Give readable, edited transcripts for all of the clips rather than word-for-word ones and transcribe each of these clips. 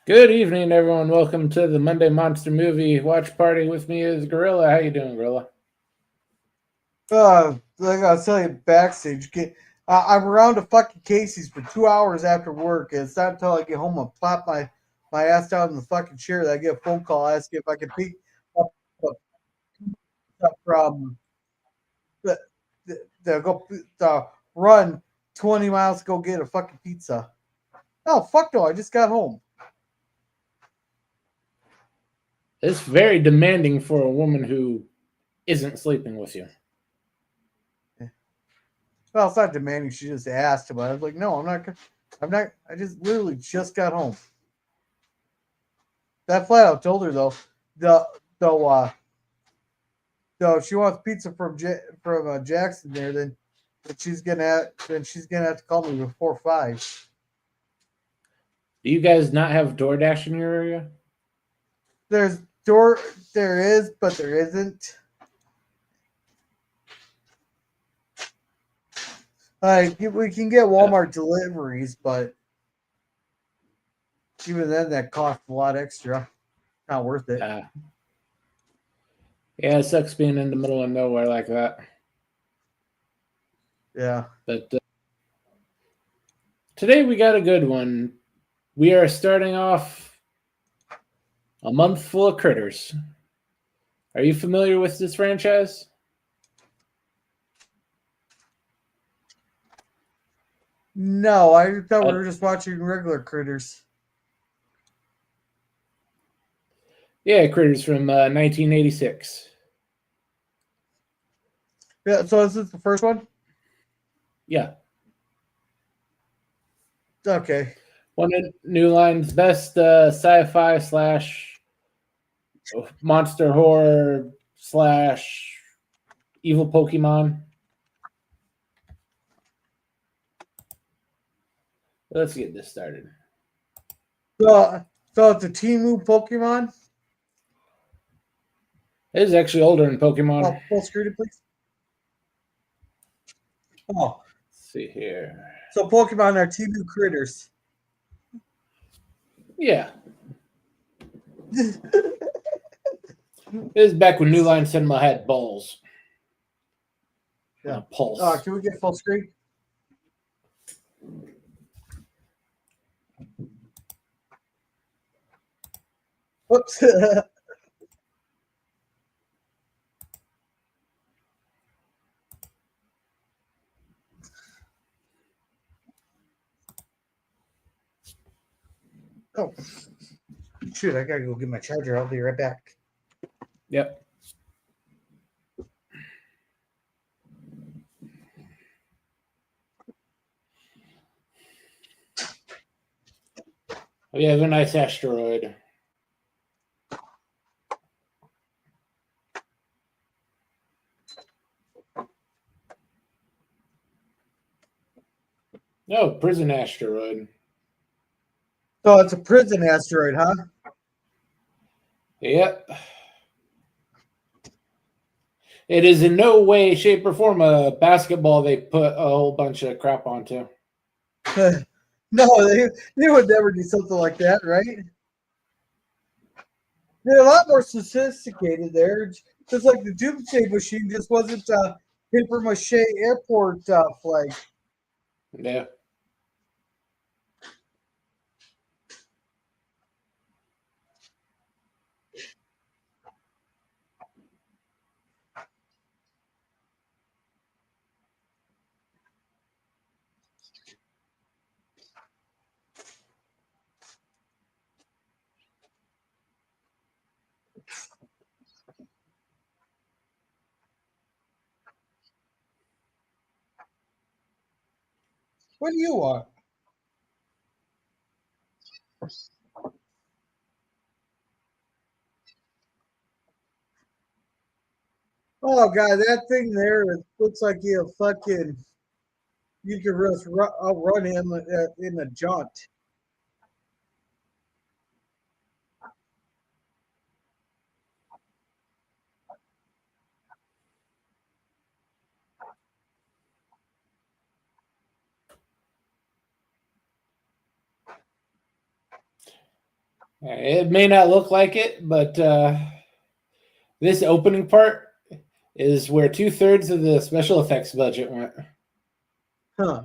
Good evening, everyone. Welcome to the Monday Monster Movie Watch Party. With me is Gorilla. How you doing, Gorilla? Like I was telling you backstage, I'm around to fucking Casey's for 2 hours after work, and it's not until I get home and plop my ass down in the fucking chair that I get a phone call asking if I can pick up a pizza from the, the go run 20 miles to go get a fucking pizza. Oh fuck no! I just got home. It's very demanding for a woman who isn't sleeping with you. Well, it's not demanding. She just asked about it. I was like, no, I'm not. I'm not. I just literally just got home. That flat out told her though. The though So if she wants pizza from Jackson there, then she's gonna have to call me before 5. Do you guys not have DoorDash in your area? There's door there is, but there isn't. Like we can get Uh, Walmart deliveries, but even then that costs a lot extra. Not worth it. uh, yeah, it sucks being in the middle of nowhere like that. Yeah. But today we got a good one. We are starting off a month full of critters. Are you familiar with this franchise? No, I thought we Uh, were just watching regular critters. yeah, Critters from 1986. Yeah, so is this the first one? Yeah, Okay. one of New Line's best sci-fi slash monster horror slash evil Pokemon. Let's get this started. So it's a Timu Pokemon. It is actually older than Pokemon. Oh, full screen it, please. Oh, Let's see here. so Pokemon are Timu critters. Yeah, this is back when New Line Cinema had balls and Yeah. a pulse. Can we get full screen? Whoops. Oh, shoot. I got to go get my charger. I'll be right back. Yep. We have a nice asteroid. No, prison asteroid. So it's a prison asteroid, huh? Yep. It is in no way, shape, or form a basketball they put a whole bunch of crap onto. No, they would never do something like that, right? They're a lot more sophisticated there. Just like the Doomsday Machine just wasn't paper mache airport flag. Yeah. What do you want? Oh god, that thing there looks like you could just outrun him in a jaunt. It may not look like it, but this opening part is where 2/3 of the special effects budget went. Huh.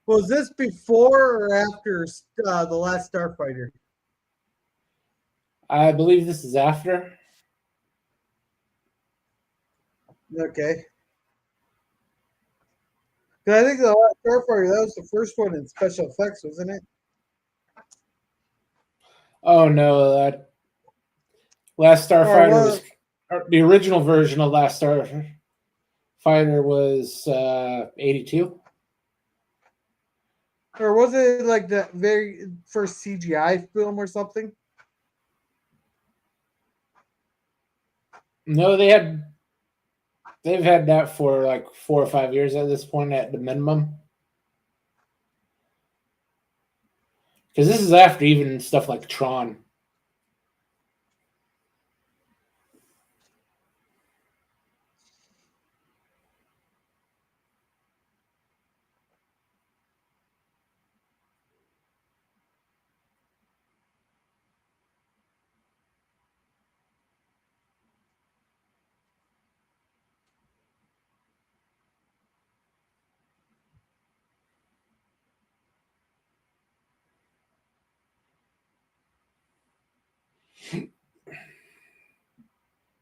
Was this before or after the last Starfighter? I believe this is after. Okay. 'Cause I think the last Starfighter, that was the first one in special effects, wasn't it? Oh no, that Last Or Starfighter was was the original version of Last Starfighter was 82. or was it like the very first CGI film or something? No, they've had that for like 4 or 5 years at this point at the minimum. Because this is after even stuff like Tron.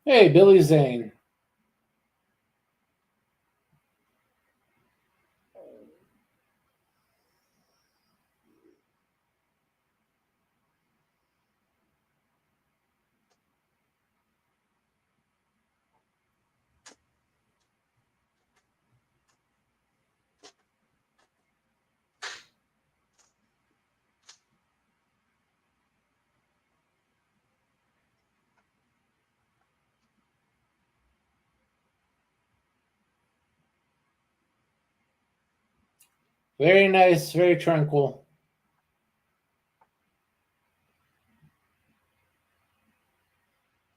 Hey, Billy Zane. Very nice, very tranquil.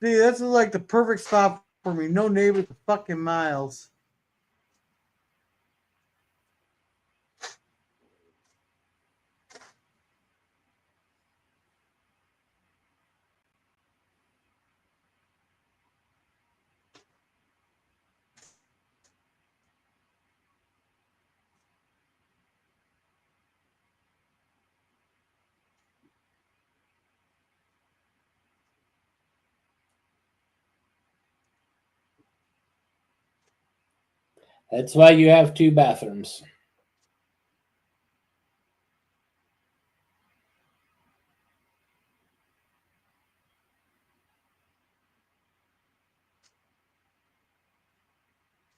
See, that's like the perfect spot for me. No neighbors for fucking miles. That's why you have two bathrooms.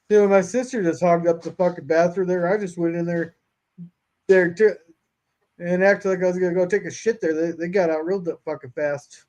Dude, my sister just hogged up the fucking bathroom there. I just went in there too, and acted like I was gonna go take a shit there. They got out real fucking fast.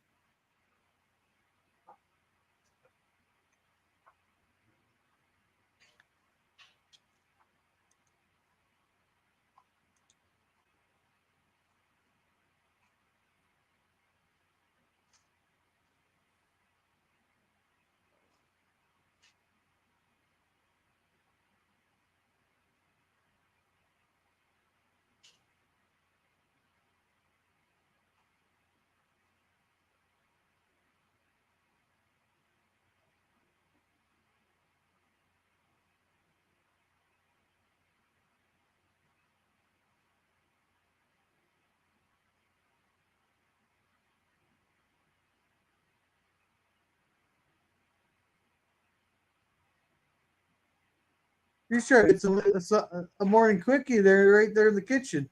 You sure it's a morning quickie there, right there in the kitchen.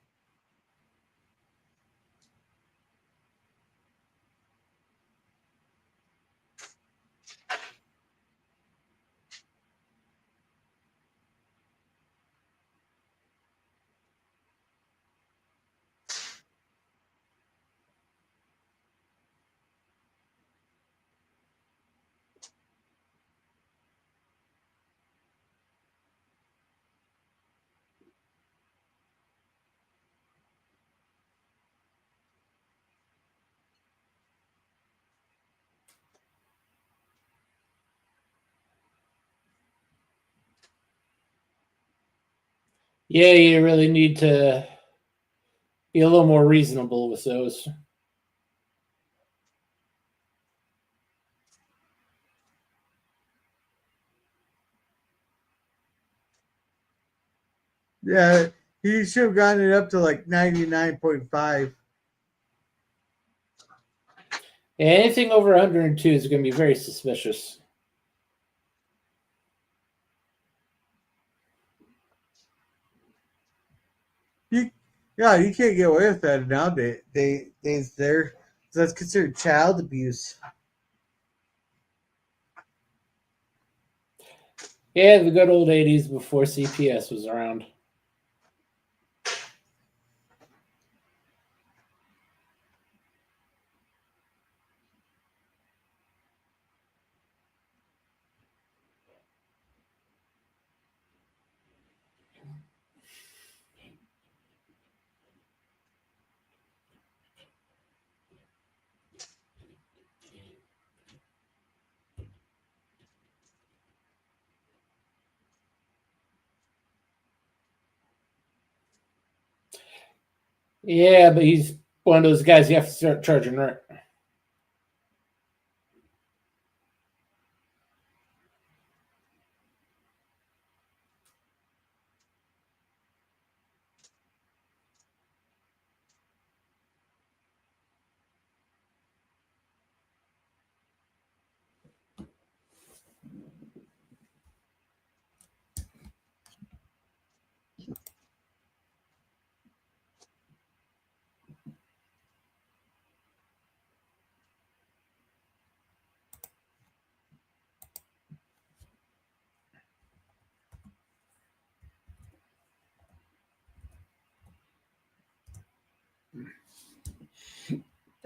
Yeah, you really need to be a little more reasonable with those. Yeah, he should have gotten it up to like 99.5. Anything over 102 is going to be very suspicious. Yeah, you can't get away with that nowadays. That's considered child abuse. Yeah, the good old 80s before CPS was around. Yeah, but he's one of those guys you have to start charging rent.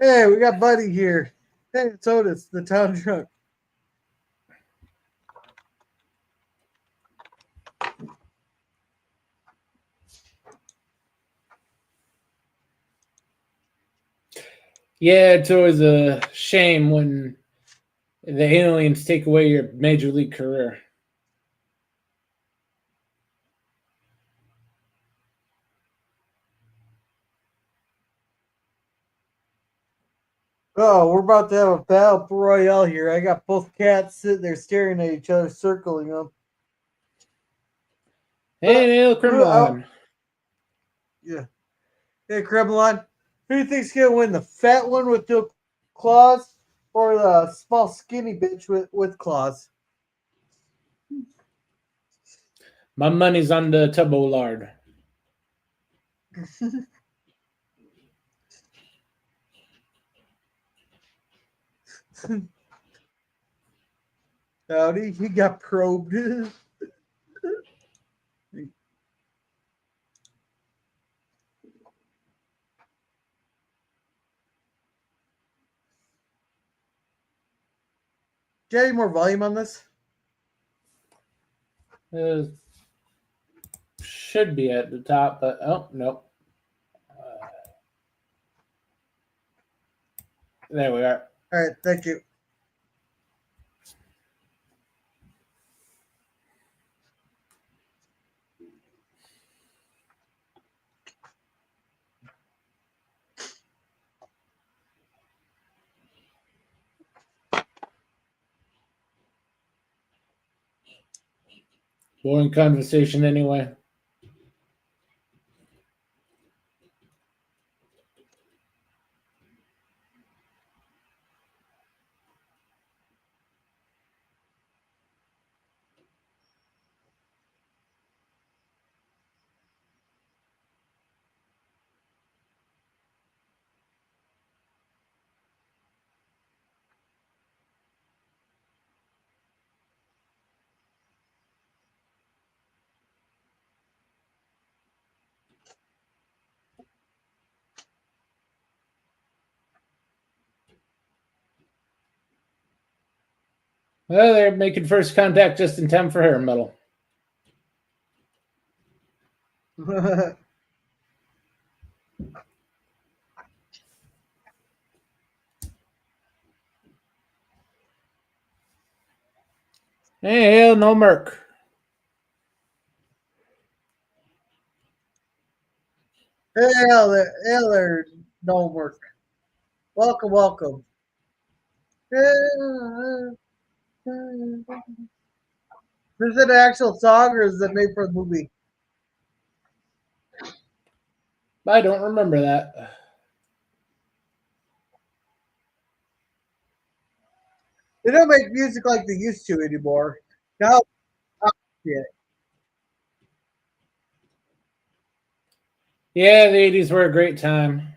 Hey, we got Buddy here. Hey, it's Otis, the town drunk. Yeah, it's always a shame when the aliens take away your major league career. Oh, we're about to have a battle royale here. I got both cats sitting there staring at each other, circling them. Hey, Neil Kremlin. Yeah. Hey, Kremlin. Who do you think's gonna win, the fat one with the claws, or the small skinny bitch with claws? My money's on the Tubbo Lard. Howdy, he got probed. Get any more volume on this? Uh, should be at the top, but oh, nope. There we are. All right, thank you. Boring conversation anyway. Well, they're making first contact just in time for hair metal. Hey, hell, no Merc. Hey there, no work. Welcome, welcome. This is an actual song, or is it made for the movie? I don't remember that. They don't make music like they used to anymore. Now, yeah. Yeah, the 80s were a great time.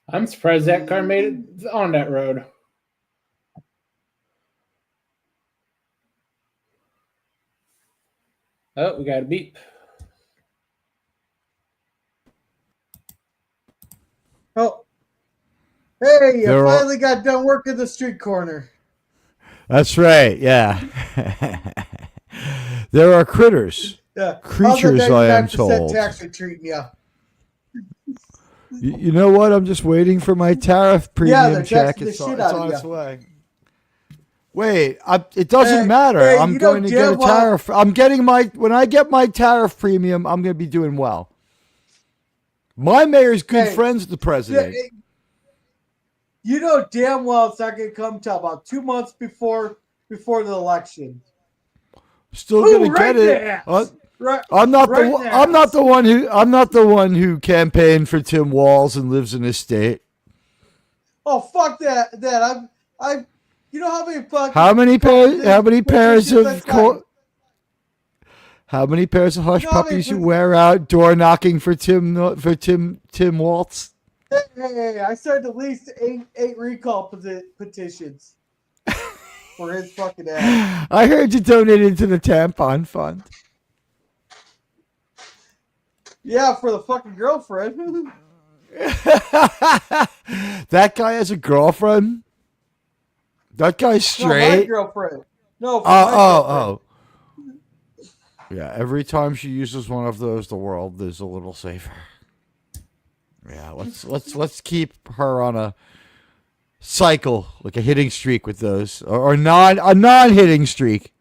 I'm surprised that car made it on that road. Oh, we got a beep. Oh, hey, you They're all, finally got done working the street corner. that's right, yeah. There are critters, Yeah. How's the creatures, I am 99% told. tax rate treating you? You know what? I'm just waiting for my tariff Yeah, premium they're check. taxing the It's shit it's out of on its you. way. Wait, it doesn't matter. Hey, I'm you know going to get a damn well. tariff. When I get my tariff premium, I'm going to be doing well. My mayor's good Hey, friends with the president. you know damn well it's not going to come till about 2 months before the election. Still going Ooh, to right get in the it. ass. Right, I'm not right in the the I'm not ass. the one who campaigned for Tim Walz and lives in his state. Oh fuck that! I. You know how many fucking How many pairs? How many pairs petitions I of signed? how many pairs of You hush know how many? puppies you wear out door knocking for Tim Waltz? Hey, I signed at least eight recall petitions for his fucking ass. I heard you donated to the tampon fund. Yeah, for the fucking girlfriend. That guy has a girlfriend. That guy's No, my straight. girlfriend. No, for Oh, my oh, girlfriend. oh. Yeah, every time she uses one of those, the world is a little safer. Yeah, let's keep her on a cycle, like a hitting streak with those, or a non hitting streak.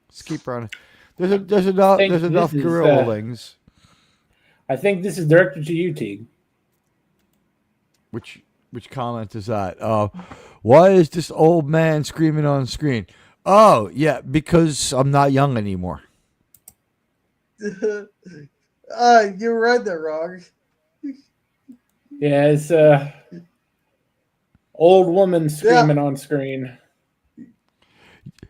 Let's keep her on. There's enough This is, gorillings. I think this is directed to you, Teague. Which comment is that? Why is this old man screaming on screen? Oh yeah, because I'm not young anymore. You read that wrong. Yeah, it's old woman screaming on screen.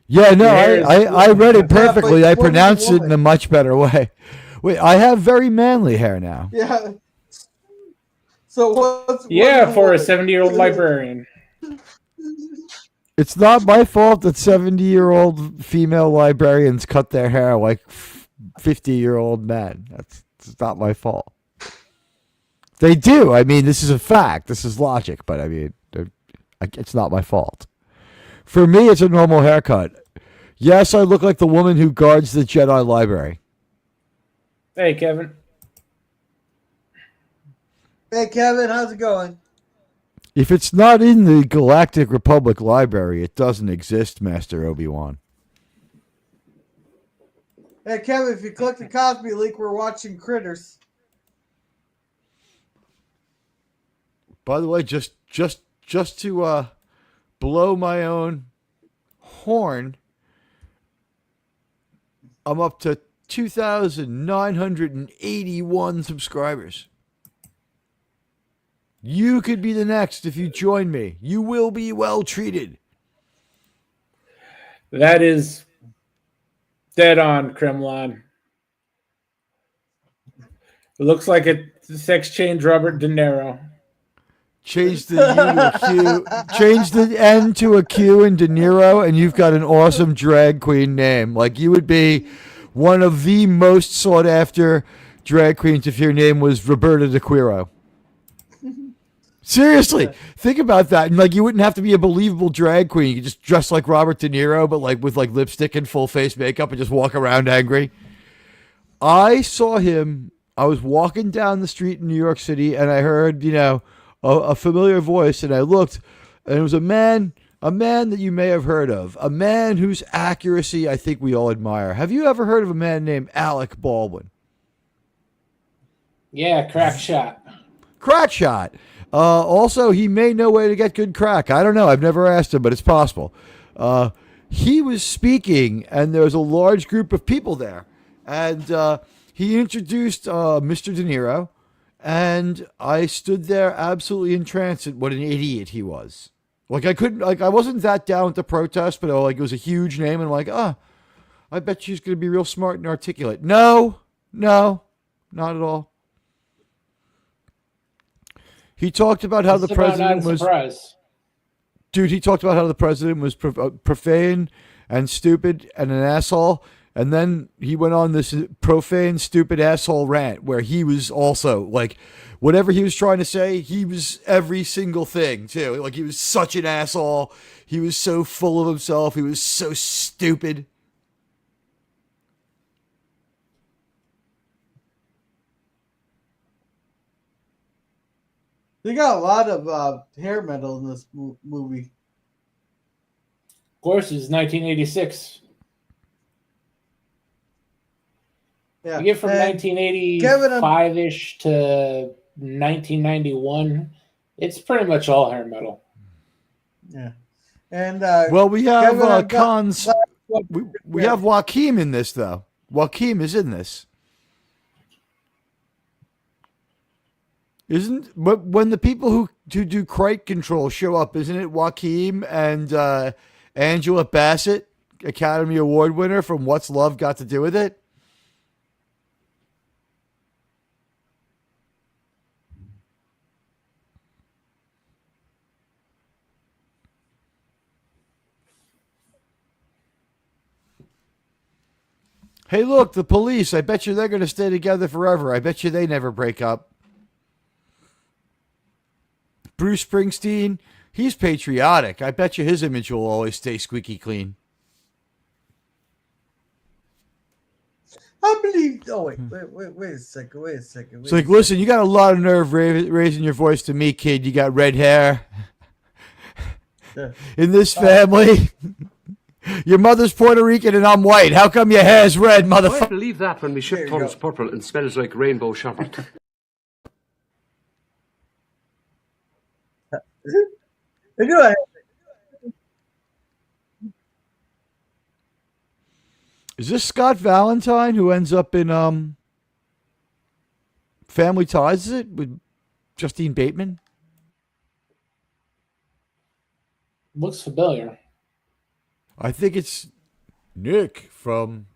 Yeah, no, Your hair is- I read it Yeah, but perfectly. I woman's a pronounced it in woman. a much better way. Wait, I have very manly hair now. Yeah. So what Yeah, is a for a woman? 70-year-old librarian. It's not my fault that 70-year-old female librarians cut their hair like 50-year-old men. It's not my fault. They do. I mean, this is a fact. This is logic, but I mean, it's not my fault. For me, it's a normal haircut. Yes, I look like the woman who guards the Jedi library. Hey, Kevin. Hey Kevin, how's it going? If it's not in the Galactic Republic library, it doesn't exist, Master Obi-Wan. Hey Kevin, if you click the Cosby link, we're watching Critters. By the way, just to blow my own horn, I'm up to 2,981 subscribers. You could be the next if you join me. You will be well treated. That is dead on, Kremlin. It looks like a sex change Robert De Niro. Change the U to a Q. Change the N to a Q in De Niro, and you've got an awesome drag queen name. Like, you would be one of the most sought after drag queens if your name was Roberta De Quiro. Seriously, think about that. And like, you wouldn't have to be a believable drag queen. You could just dress like Robert De Niro, but like with like lipstick and full face makeup and just walk around angry. I saw him. I was walking down the street in New York City, and I heard, a familiar voice, and I looked, and it was a man that you may have heard of, a man whose accuracy I think we all admire. Have you ever heard of a man named Alec Baldwin? Yeah, crack shot. Crack shot. Also, he may know way to get good crack. I don't know. I've never asked him, but it's possible. He was speaking, and there was a large group of people there. And he introduced Mr. De Niro, and I stood there absolutely entranced at what an idiot he was. Like, I wasn't that down with the protest, but it was a huge name, and I'm like, I bet she's going to be real smart and articulate. No, not at all. He talked about how the president was. Dude, he talked about how the president was profane and stupid and an asshole. And then he went on this profane, stupid asshole rant where he was also like, whatever he was trying to say, he was every single thing too. Like, he was such an asshole. He was so full of himself. He was so stupid. They got a lot of hair metal in this movie. Of course, it's 1986. Yeah. You get from And 1985-ish to 1991, it's pretty much all hair metal. Yeah. And well, we have Kevin, Khan's. We have Joaquin in this, though. Joaquin is in this. Isn't, but when the people who do crate control show up, isn't it Joaquin and Angela Bassett, Academy Award winner from What's Love Got to Do with It? Hey, look, the police. I bet you they're going to stay together forever. I bet you they never break up. Bruce Springsteen, he's patriotic. I bet you his image will always stay squeaky clean. I believe. Oh wait a second. It's like, listen, you got a lot of nerve raising your voice to me, kid. You got red hair. In this family, your mother's Puerto Rican and I'm white. How come your hair's red, motherfucker? I believe that when my ship turns purple and smells like rainbow sherbet. Is this Scott Valentine who ends up in Family Ties? Is it with Justine Bateman? Looks familiar. I think it's Nick from.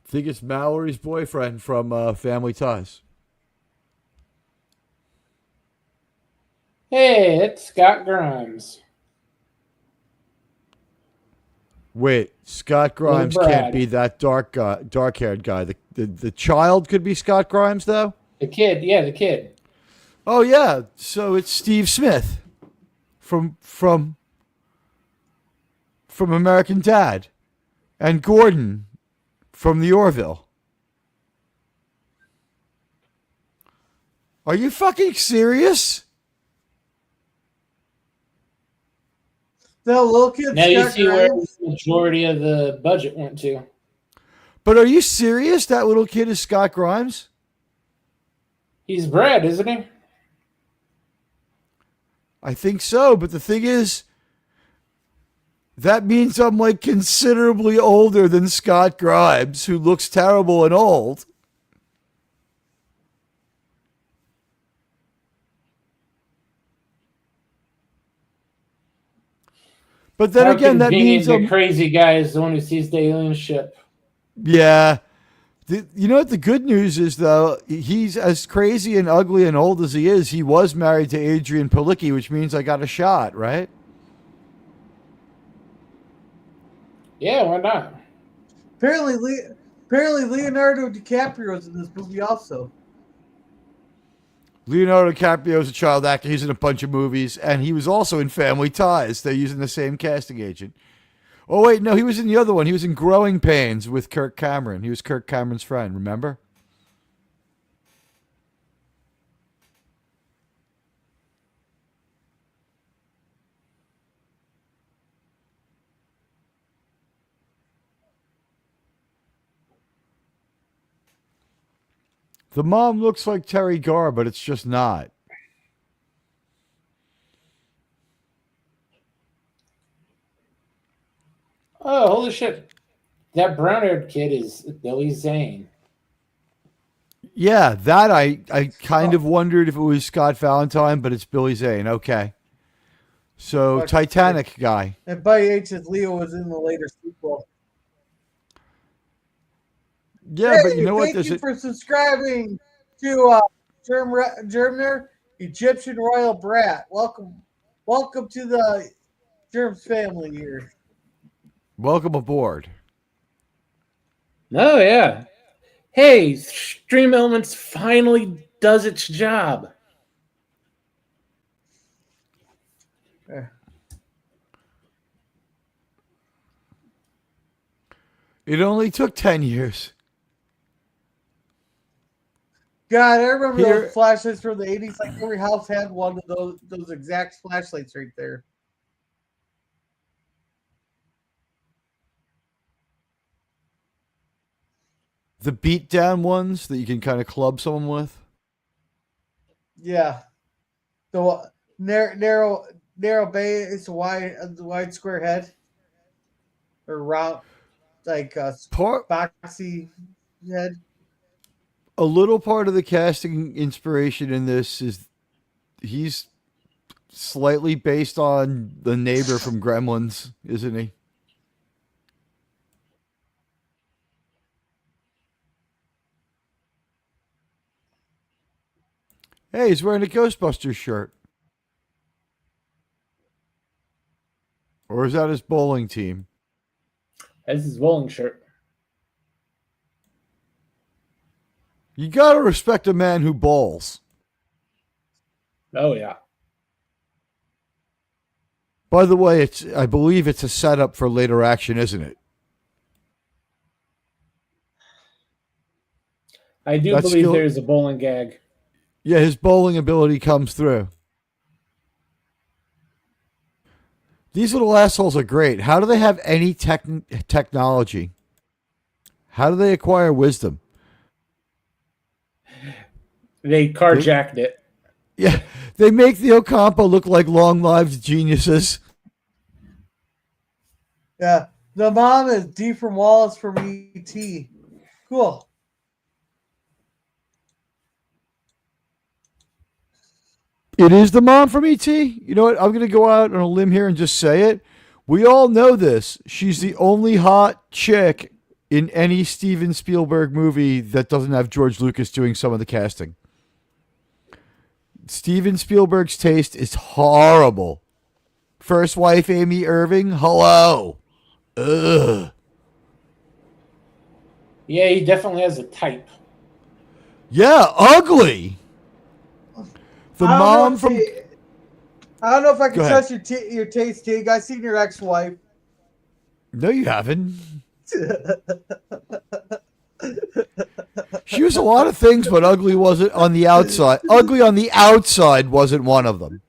I think it's Mallory's boyfriend from Family Ties. Hey, it's Scott Grimes. Wait, Scott Grimes Brad. can't be that dark-haired guy. The child could be Scott Grimes, though? The kid, yeah, the kid. Oh, yeah. So it's Steve Smith from American Dad. And Gordon from the Orville. Are you fucking serious? The little kid. Now you Scott see where Grimes. the majority of the budget went to. But are you serious? That little kid is Scott Grimes? He's Brad, isn't he? I think so, but the thing is, that means I'm like considerably older than Scott Grimes, who looks terrible and old. But then How again, that means the crazy guy is the one who sees the alien ship. Yeah. You know what the good news is, though? He's as crazy and ugly and old as he is. He was married to Adrian Palicki, which means I got a shot, right? Yeah, why not? Apparently Leonardo DiCaprio is in this movie also. Leonardo DiCaprio is a child actor. He's in a bunch of movies, and he was also in Family Ties. They're using the same casting agent. Oh, wait, no, he was in the other one. He was in Growing Pains with Kirk Cameron. He was Kirk Cameron's friend, remember? The mom looks like Terry Garr, but it's just not. Oh, holy shit. That brown-haired kid is Billy Zane. Yeah, that I kind of wondered if it was Scott Valentine, but it's Billy Zane. Okay. So, Titanic guy. And Buddy H's Leo was in the later sequel. Yeah, hey, but you know what? Thank you for subscribing to Germner, Egyptian Royal Brat. Welcome to the Germs family here. Welcome aboard. Oh, yeah. Hey, Stream Elements finally does its job. It only took 10 years. God, I remember those flashlights from the 80s. Like every house had one of those exact flashlights right there. The beat-down ones that you can kind of club someone with? Yeah. The narrow base, wide square head. Or round, like a boxy head. A little part of the casting inspiration in this is he's slightly based on the neighbor from Gremlins, isn't he? Hey, he's wearing a Ghostbusters shirt. Or is that his bowling team? That's his bowling shirt. You gotta respect a man who bowls. Oh, yeah. By the way, I believe it's a setup for later action, isn't it? I do believe there's a bowling gag. Yeah, his bowling ability comes through. These little assholes are great. How do they have any technology? How do they acquire wisdom? They carjacked it. Yeah, they make the Ocampa look like long-lived geniuses. Yeah, The mom is D from Wallace from E.T. Cool. It is the mom from E.T.? You know what? I'm going to go out on a limb here and just say it. We all know this. She's the only hot chick in any Steven Spielberg movie that doesn't have George Lucas doing some of the casting. Steven Spielberg's taste is horrible. First wife, Amy Irving, hello. Ugh. Yeah, he definitely has a type. Yeah, ugly. The mom from... I don't know if I can Go ahead. trust your taste, Tig. I seen your ex-wife. No, you haven't. She was a lot of things, but ugly wasn't on the outside. Ugly on the outside wasn't one of them.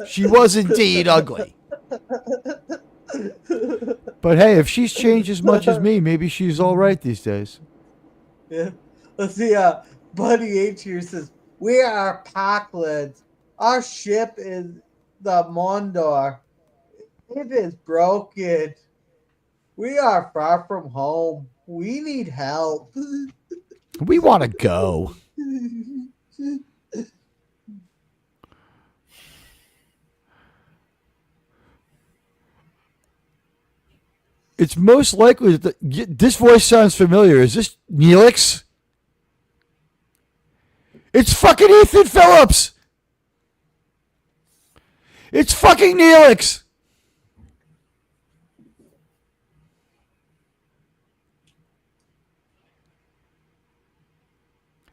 She was indeed ugly. But hey, if she's changed as much as me, maybe she's all right these days. Yeah. Let's see. Buddy H here says, "We are Parklands. Our ship is the Mondor. It is broken. We are far from home. We need help." We want to go. It's most likely that this voice sounds familiar. Is this Neelix? It's fucking Ethan Phillips. It's fucking Neelix.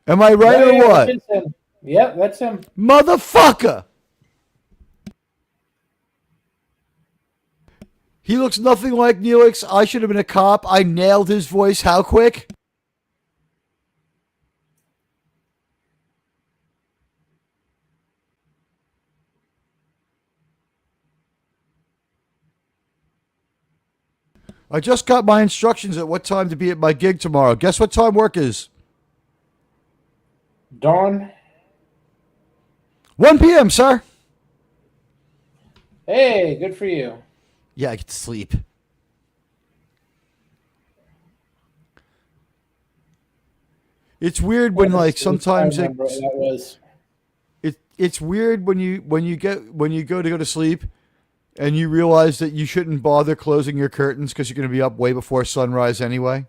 Am I right or what? That's him. Yep, that's him. Motherfucker. He looks nothing like Neelix. I should have been a cop. I nailed his voice. How quick? I just got my instructions at what time to be at my gig tomorrow. Guess what time work is? Dawn. 1 p.m., sir. Hey, good for you. Yeah, I get to sleep. It's weird when, like, sometimes I remember what that was. it's weird when you go to sleep and you realize that you shouldn't bother closing your curtains because you're going to be up way before sunrise anyway.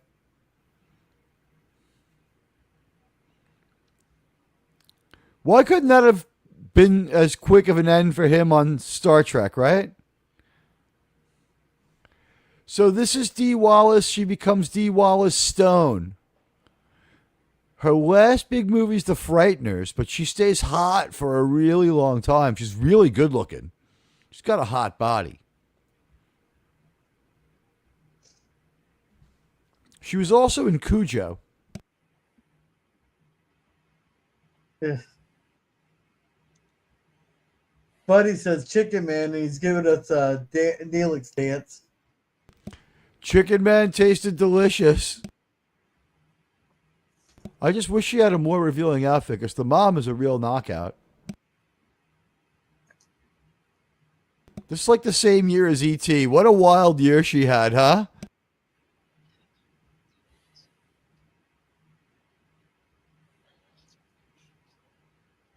Why couldn't that have been as quick of an end for him on Star Trek, right? So this is Dee Wallace. She becomes Dee Wallace Stone. Her last big movie is The Frighteners, but she stays hot for a really long time. She's really good looking. She's got a hot body. She was also in Cujo. Yeah. Buddy says Chicken Man, and he's giving us a Neelix dance. Chicken Man tasted delicious. I just wish she had a more revealing outfit because the mom is a real knockout. This is like the same year as E.T. What a wild year she had, huh?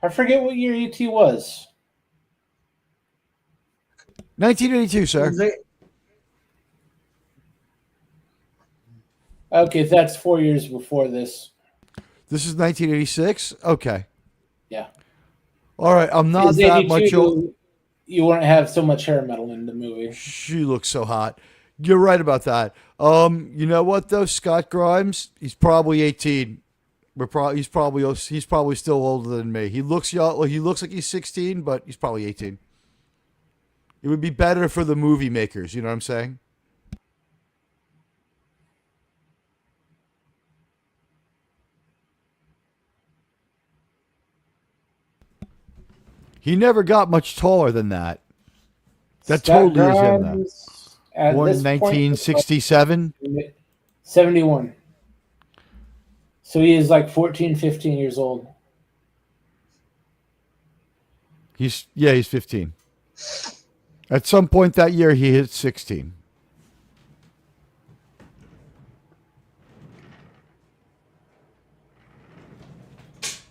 I forget what year ET was. 1982, sir. Okay, that's 4 years before this. This is 1986? Okay. Yeah. All right, I'm not that much old. You wouldn't have so much hair metal in the movie. She looks so hot. You're right about that. You know what though? Scott Grimes, he's probably 18. He's probably still older than me. He looks young. He looks like he's 16, but he's probably 18. It would be better for the movie makers. You know what I'm saying? He never got much taller than that. That Scott totally is him, Grimes, though. at Born this in point, 1967. 71. So he is like 14, 15 years old. He's 15. At some point that year, he hit 16.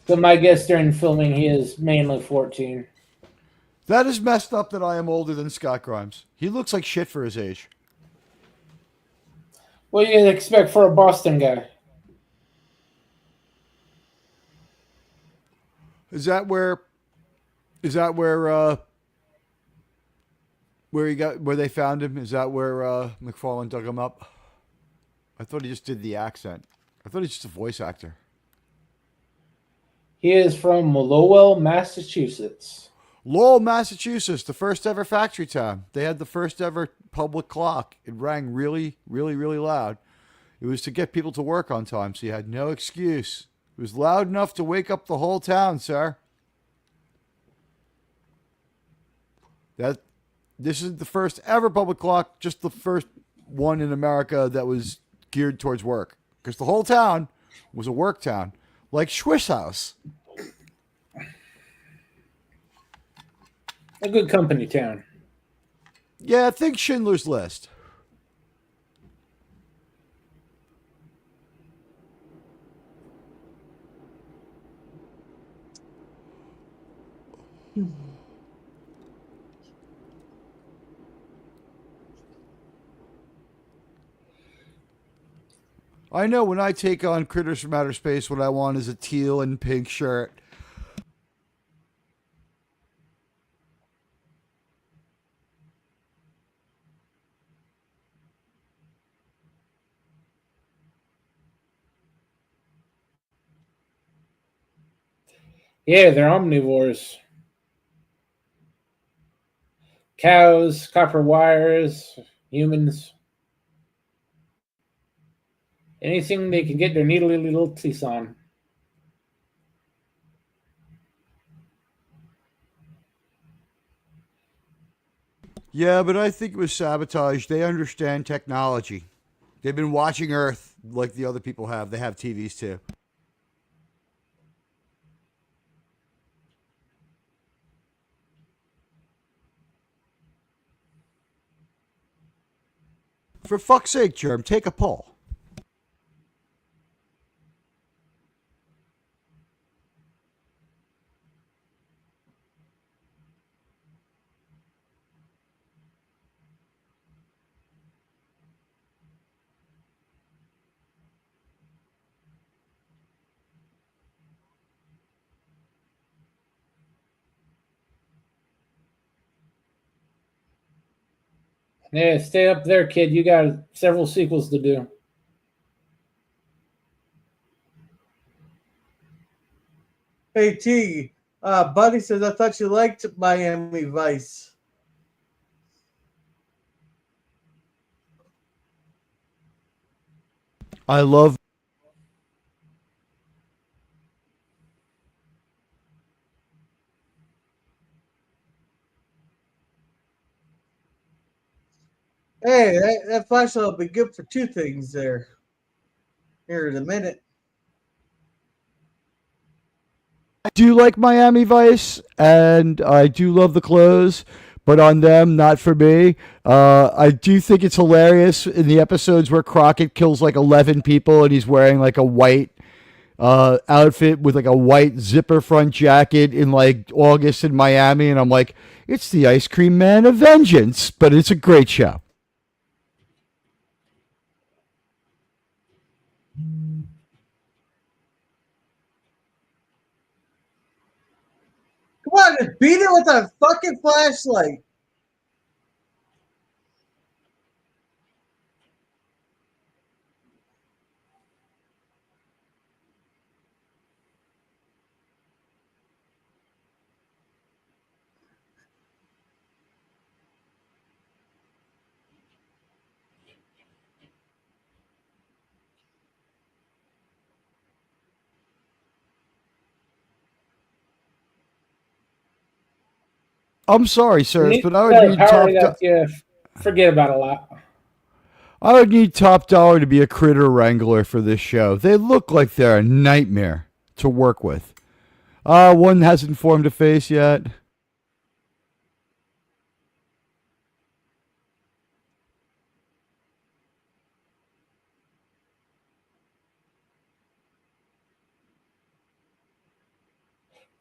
So my guess during filming, he is mainly 14. That is messed up that I am older than Scott Grimes. He looks like shit for his age. What do you expect for a Boston guy? Is that where where they found him? Is that where McFarlane dug him up? I thought he just did the accent. I thought he's just a voice actor. He is from Lowell, Massachusetts. Lowell, Massachusetts, the first ever factory town. They had the first ever public clock. It rang really, really, really loud. It was to get people to work on time, so you had no excuse. It was loud enough to wake up the whole town, sir. This is the first ever public clock, just the first one in America that was geared towards work. Because the whole town was a work town, like Swiss House. A good company town. Yeah, think Schindler's List. I know when I take on Critters from Outer Space, what I want is a teal and pink shirt. Yeah, they're omnivores. Cows, copper wires, humans. Anything they can get their needly little teeth on. Yeah, but I think it was sabotage. They understand technology. They've been watching Earth like the other people have. They have TVs too. For fuck's sake, Germ, take a poll. Yeah, stay up there, kid. You got several sequels to do. Hey T, Buddy says I thought you liked Miami Vice. I love. Hey, that flashlight will be good for two things there. Here in a minute. I do like Miami Vice, and I do love the clothes, but on them, not for me. I do think it's hilarious in the episodes where Crockett kills like 11 people and he's wearing like a white outfit with like a white zipper front jacket in like August in Miami, and I'm like, it's the Ice Cream Man of Vengeance, but it's a great show. Come on, just beat it with a fucking flashlight. I'm sorry, sirs, but I would Power need top. that you forget about a lot. I would need top dollar to be a critter wrangler for this show. They look like they're a nightmare to work with. One hasn't formed a face yet.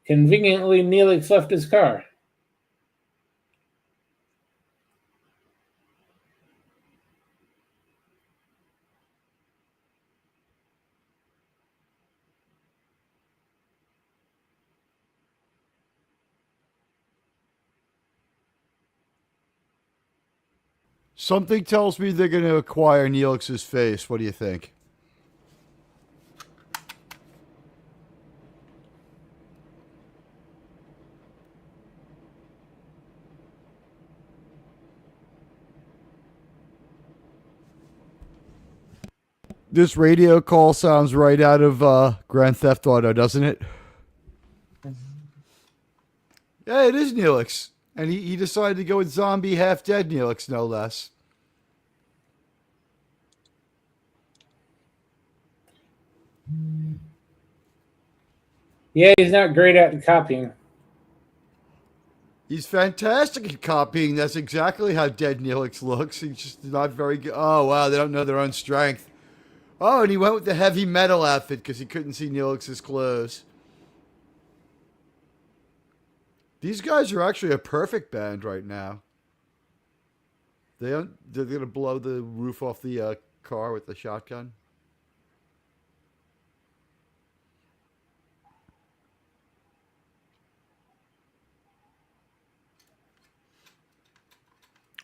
Conveniently, Neelix left his car. Something tells me they're going to acquire Neelix's face. What do you think? This radio call sounds right out of Grand Theft Auto, doesn't it? Yeah, it is Neelix. And he decided to go with zombie half-dead Neelix, no less. Yeah, he's not great at copying. He's fantastic at copying. That's exactly how dead Neelix looks. He's just not very good. Oh, wow, they don't know their own strength. Oh, and he went with the heavy metal outfit because he couldn't see Neelix's clothes. These guys are actually a perfect band right now. They're going to blow the roof off the car with the shotgun.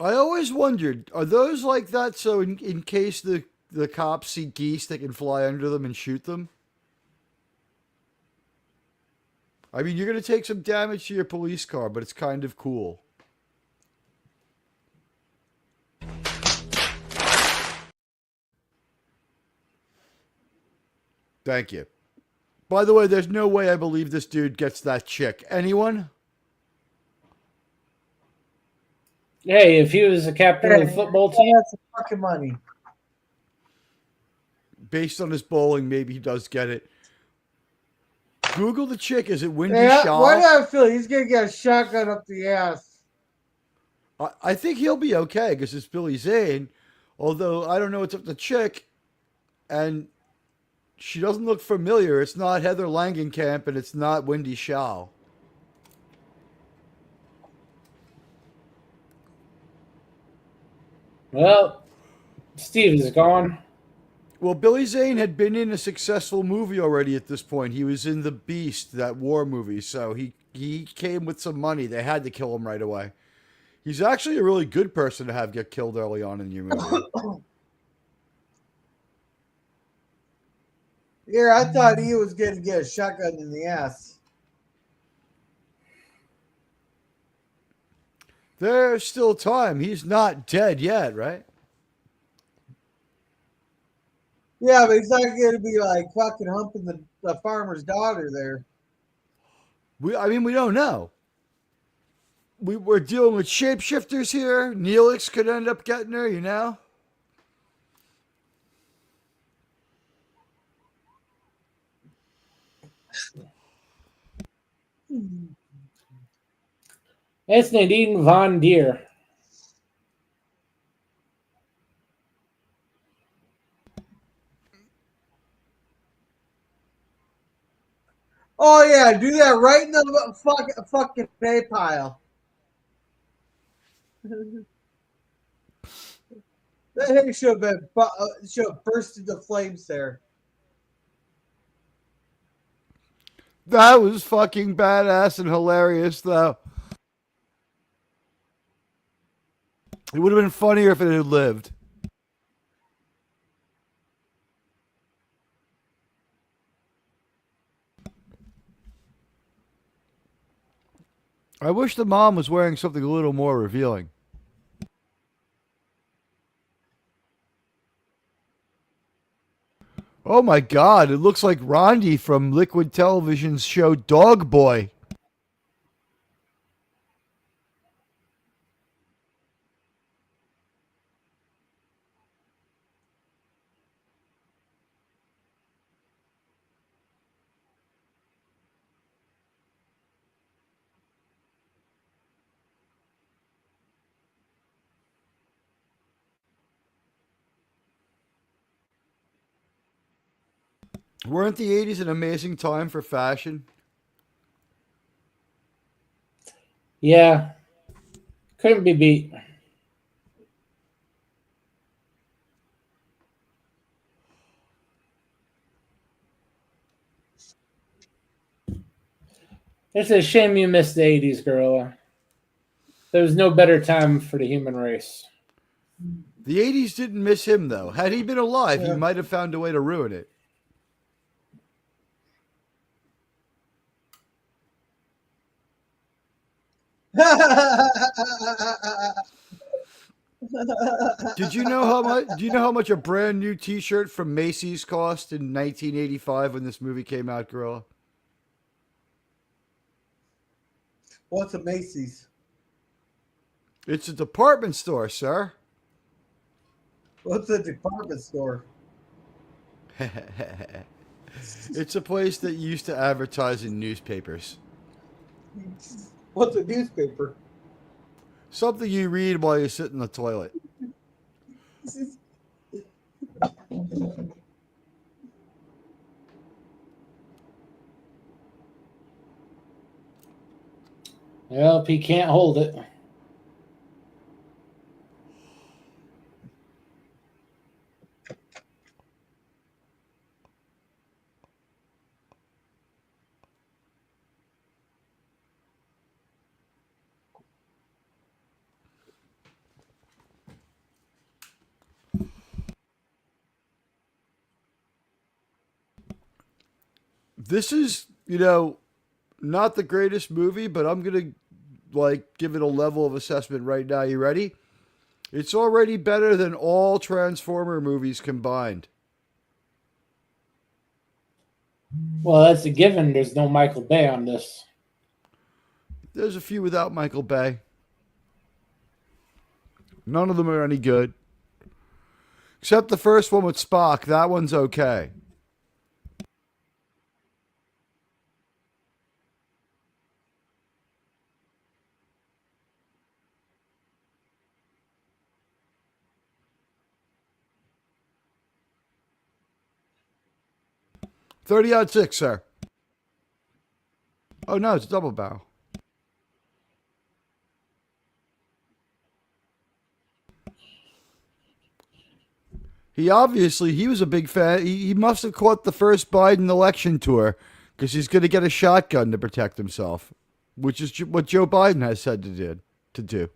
I always wondered, are those like that so in case the cops see geese, they can fly under them and shoot them? I mean, you're going to take some damage to your police car, but it's kind of cool. Thank you. By the way, there's no way I believe this dude gets that chick. Anyone? Hey, if he was a captain of the football team, That's some fucking money. Based on his bowling, maybe he does get it. Google the chick. Is it Wendy Yeah, Shaw? why do I feel he's gonna get a shotgun up the ass? I think he'll be okay because it's Billy Zane. Although I don't know what's up the chick, and she doesn't look familiar. It's not Heather Langenkamp, and it's not Wendy Shaw. well, Steve is gone. Well, Billy Zane had been in a successful movie already at this point. He was in The Beast, that war movie, so he came with some money. They had to kill him right away. He's actually a really good person to have get killed early on in your movie. Yeah, I thought he was gonna get a shotgun in the ass. There's still time. He's not dead yet, right? Yeah, but he's not gonna be like fucking humping the farmer's daughter there. We don't know. We're dealing with shapeshifters here. Neelix could end up getting her, you know? It's Nadine Von Deer. Oh yeah, do that right in the fucking pay pile. That thing should have burst into flames there. That was fucking badass and hilarious, though. It would have been funnier if it had lived. I wish the mom was wearing something a little more revealing. Oh my god, it looks like Rondi from Liquid Television's show Dog Boy. Weren't the 80s an amazing time for fashion? Yeah, couldn't be beat. It's a shame you missed the 80s, Gorilla. There was no better time for the human race. The 80s didn't miss him, though. Had he been alive, he Yeah. might have found a way to ruin it. Did you know how much? Do you know how much a brand new T-shirt from Macy's cost in 1985 when this movie came out, Gorilla? What's a Macy's? It's a department store, sir. What's a department store? It's a place that used to advertise in newspapers. What's a newspaper? Something you read while you sit in the toilet. Well, if he can't hold it. This is, not the greatest movie, but I'm going to give it a level of assessment right now. You ready? It's already better than all Transformer movies combined. Well, that's a given. There's no Michael Bay on this. There's a few without Michael Bay. None of them are any good. Except the first one with Spock. That one's okay. $30-6, sir. Oh no, it's a double barrel. He was a big fan. He must have caught the first Biden election tour because he's going to get a shotgun to protect himself, which is what Joe Biden has said to do.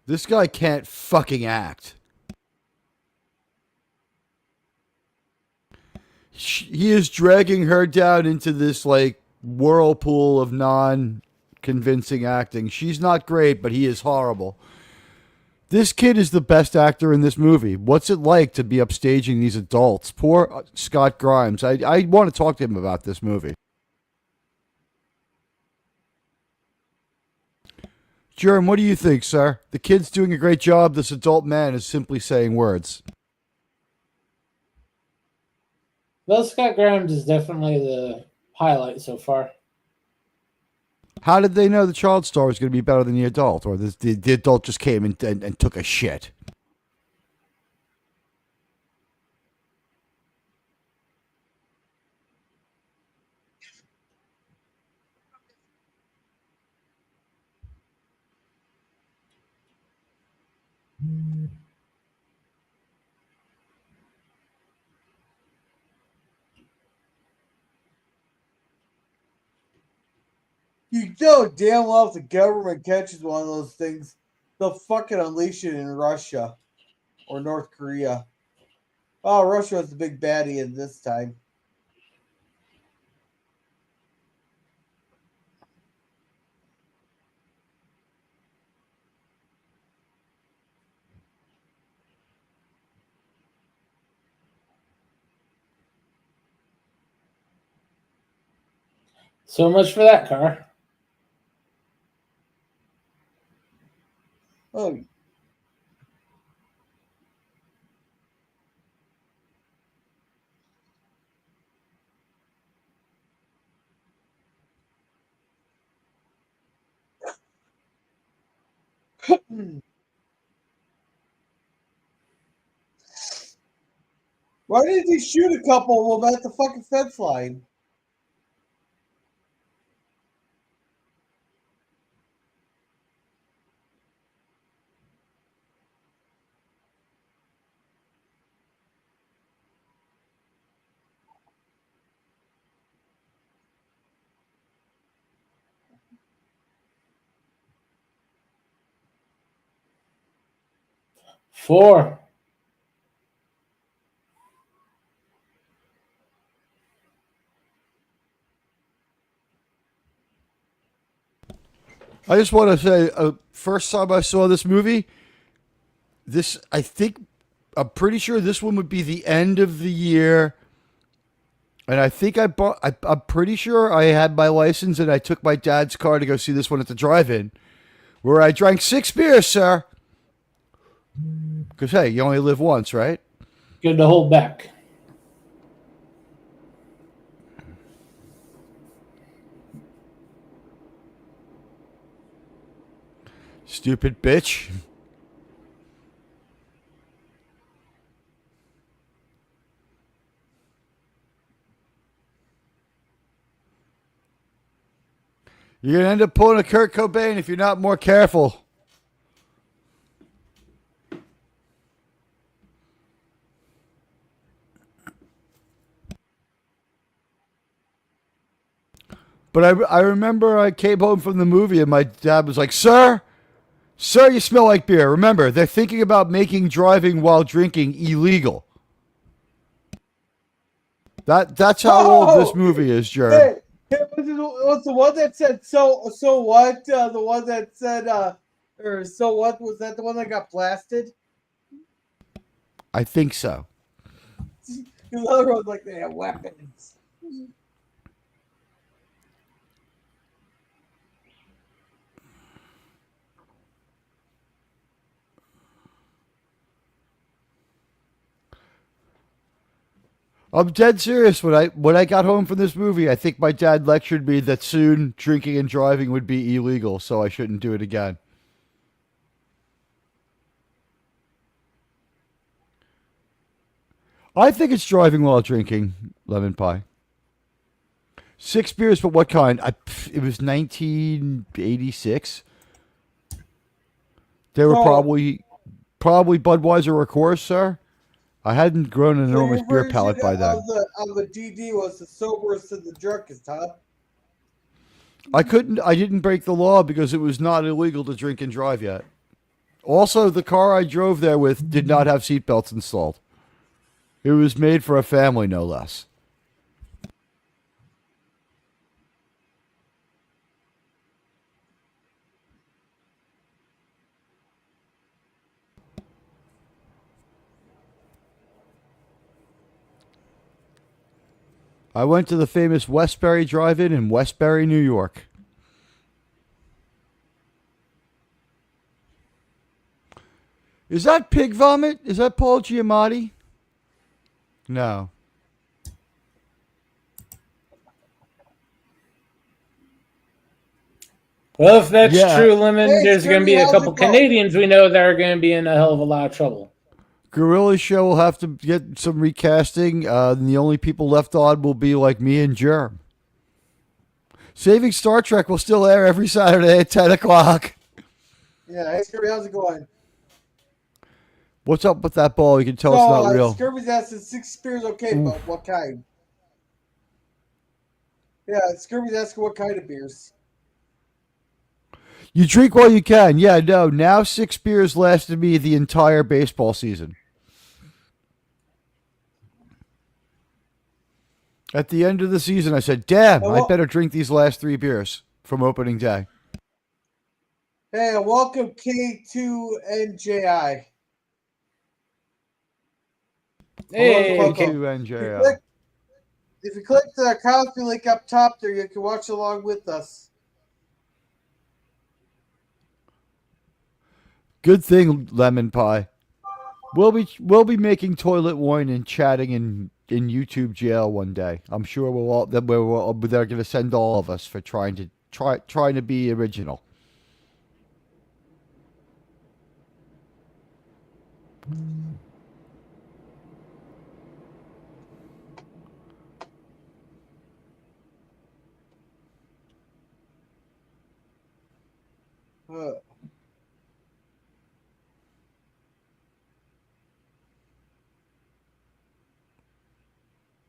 This guy can't fucking act. He is dragging her down into this whirlpool of non-convincing acting. She's not great, but he is horrible. This kid is the best actor in this movie. What's it like to be upstaging these adults? Poor Scott Grimes. I want to talk to him about this movie. Germ, what do you think, sir? The kid's doing a great job. This adult man is simply saying words. Well, Scott Grimes is definitely the highlight so far. How did they know the child star was going to be better than the adult? Or the adult just came and took a shit? You know damn well if the government catches one of those things, they'll fucking unleash it in Russia or North Korea. Oh, Russia was the big baddie in this time. So much for that car. Oh, Why didn't he shoot a couple of them at the fucking fence line? Four. I just want to say, first time I saw this movie, I'm pretty sure this one would be the end of the year. And I think I'm pretty sure I had my license and I took my dad's car to go see this one at the drive-in, where I drank 6 beers, sir. Because, hey, you only live once, right? Good to hold back. Stupid bitch. You're going to end up pulling a Kurt Cobain if you're not more careful. But I remember I came home from the movie and my dad was like, Sir, you smell like beer. Remember, they're thinking about making driving while drinking illegal. That's how old this movie is, Jared. Hey, what's the one that said so what? The one that said or so what, was that the one that got blasted? I think so. The other one's like they have weapons. I'm dead serious. When I got home from this movie, I think my dad lectured me that soon drinking and driving would be illegal, so I shouldn't do it again. I think it's driving while drinking, lemon pie. 6 beers, but what kind? It was 1986. They were probably Budweiser or Coors, sir. I hadn't grown an enormous beer palate by then. Of the DD was the soberest and the drunkest, huh? I didn't break the law because it was not illegal to drink and drive yet. Also, the car I drove there with did not have seatbelts installed. It was made for a family, no less. I went to the famous Westbury Drive-In in Westbury, New York. Is that pig vomit? Is that Paul Giamatti? No. Well, if that's Yeah. true, Lemon, Hey, there's going to be a how's it couple going? Canadians we know that are going to be in a hell of a lot of trouble. Gorilla Show will have to get some recasting. And the only people left on will be like me and Germ. Saving Star Trek will still air every Saturday at 10 o'clock. Yeah, hey Scurvy, how's it going? What's up with that ball? You can tell it's not real. Scurvy's asking 6 beers, okay, but what kind? Yeah, Scurvy's asking what kind of beers. You drink while you can. Yeah, no. Now 6 beers lasted me the entire baseball season. At the end of the season, I said, damn, I better drink these last 3 beers from opening day. Hey, welcome K2NJI. Hey, Hello, K2 Coco. NJL. If you click the coffee link up top there, you can watch along with us. Good thing, lemon pie. We'll be making toilet wine and chatting in YouTube jail one day. I'm sure they're going to send all of us for trying to be original. Uh,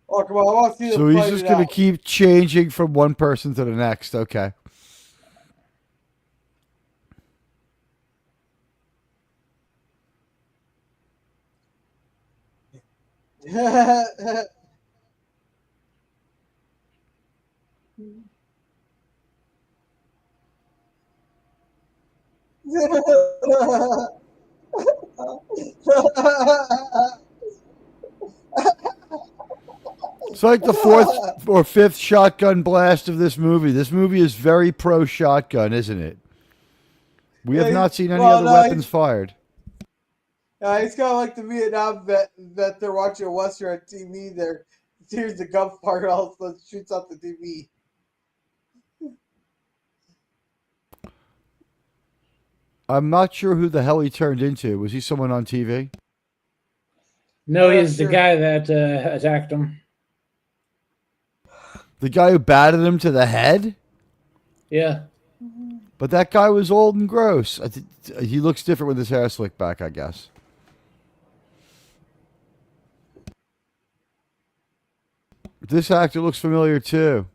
oh, come on. I want to see So them he's fight just it going to out. keep changing from one person to the next. Okay. It's like the fourth or fifth shotgun blast of this movie. This movie is very pro shotgun, isn't it? We have not seen any well, other no, weapons fired. he's kind of like the Vietnam vet that they're watching a Western on TV. There, here's the gunfire, all of a sudden shoots out the TV. I'm not sure who the hell he turned into. Was he someone on TV? No, I'm not he's the sure. guy that attacked him. The guy who batted him to the head? Yeah. But that guy was old and gross. He looks different with his hair slicked back, I guess. This actor looks familiar too.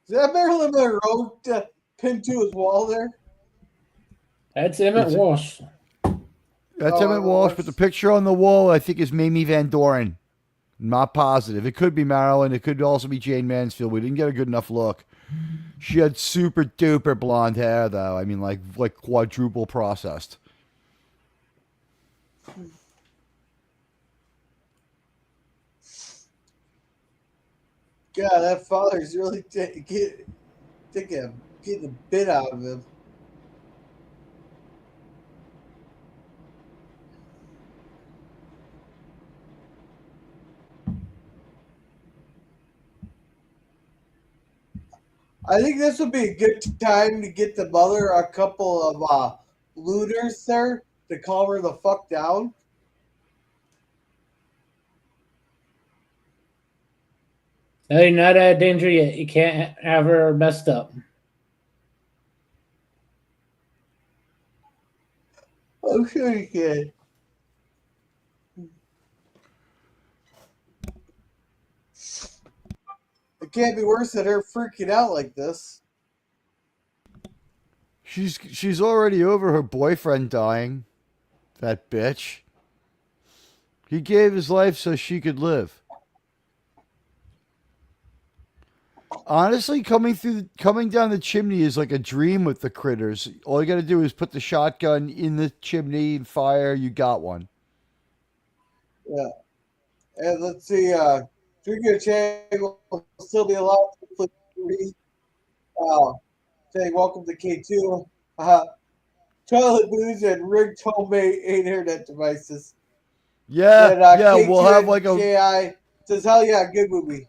Is that Marilyn Monroe pinned to his wall there? That's Emmett Walsh. That's Emmett Walsh, but the picture on the wall, I think, is Mamie Van Doren. Not positive. It could be Marilyn. It could also be Jane Mansfield. We didn't get a good enough look. She had super duper blonde hair, though. I mean, like quadruple processed. God, that father's really getting a bit out of him. I think this would be a good time to get the mother a couple of looters there to calm her the fuck down. No, you're not out of danger yet. You can't have her messed up. I'm sure you can. It can't be worse than her freaking out like this. She's already over her boyfriend dying. That bitch. He gave his life so she could live. Honestly, coming down the chimney is like a dream with the critters. All you got to do is put the shotgun in the chimney and fire. You got one. Yeah. And let's see, Junior Chang will still be alive for 3. Saying welcome to K2. Toilet booze and ringtone made internet devices. Yeah, And, yeah. We'll have like a. JI says, hell yeah, good movie.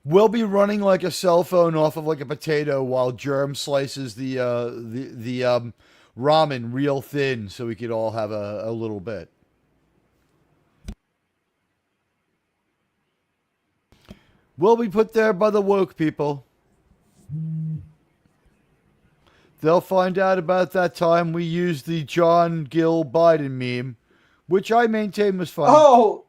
We'll be running like a cell phone off of like a potato while Germ slices the ramen real thin, so we could all have a little bit. We'll be put there by the woke people. They'll find out about that time we used the John Gill Biden meme, which I maintain was funny. Oh!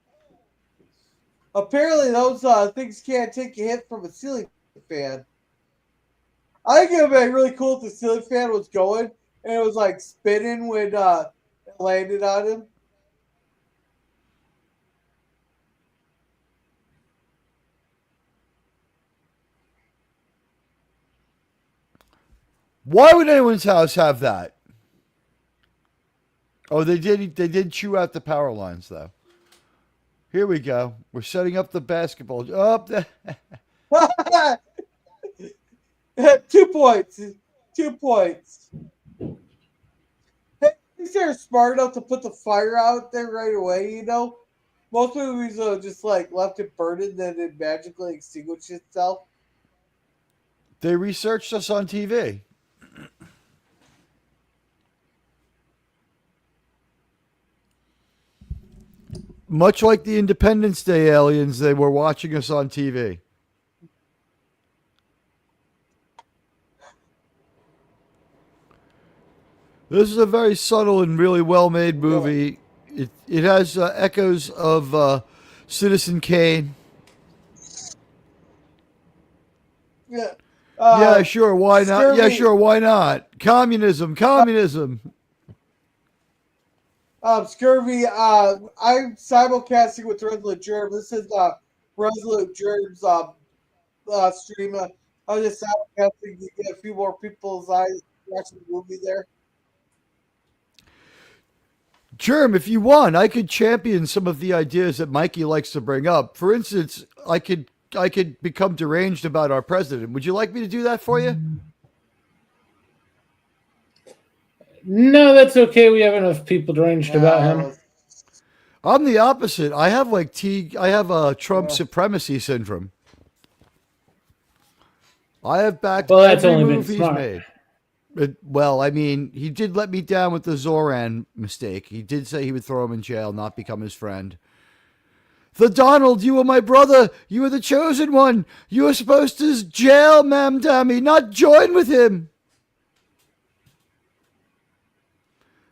Apparently those things can't take a hit from a ceiling fan. I think it would be really cool if the ceiling fan was going and it was like spinning when it landed on him. Why would anyone's house have that? Oh, they did chew out the power lines though. Here we go. We're setting up the basketball. Oh, 2 points. 2 points. Hey, they're smart enough to put the fire out there right away, you know? Most movies are just like left it burning, then it magically extinguishes itself. they researched us on TV. much like the Independence Day aliens, they were watching us on TV. This is a very subtle and really well-made movie. It has echoes of Citizen Kane. Yeah. Yeah, sure. Why not? Scurvy, Yeah, sure. Why not? Communism. Communism. Scurvy, I'm simulcasting with Resolute Germ. This is Resolute Germ's stream. I was just simulcasting to get a few more people's eyes watching the movie there. Germ, if you want, I could champion some of the ideas that Mikey likes to bring up. For instance, I could become deranged about our president. Would you like me to do that for you? No, that's okay. We have enough people deranged about him. I'm the opposite. I have Trump supremacy syndrome. I have backed that's every only been move he's smart. made. Well, I mean, he did let me down with the Zoran mistake. He did say he would throw him in jail, not become his friend. The Donald, you were my brother. You were the chosen one. You were supposed to jail Mam Dammy, not join with him.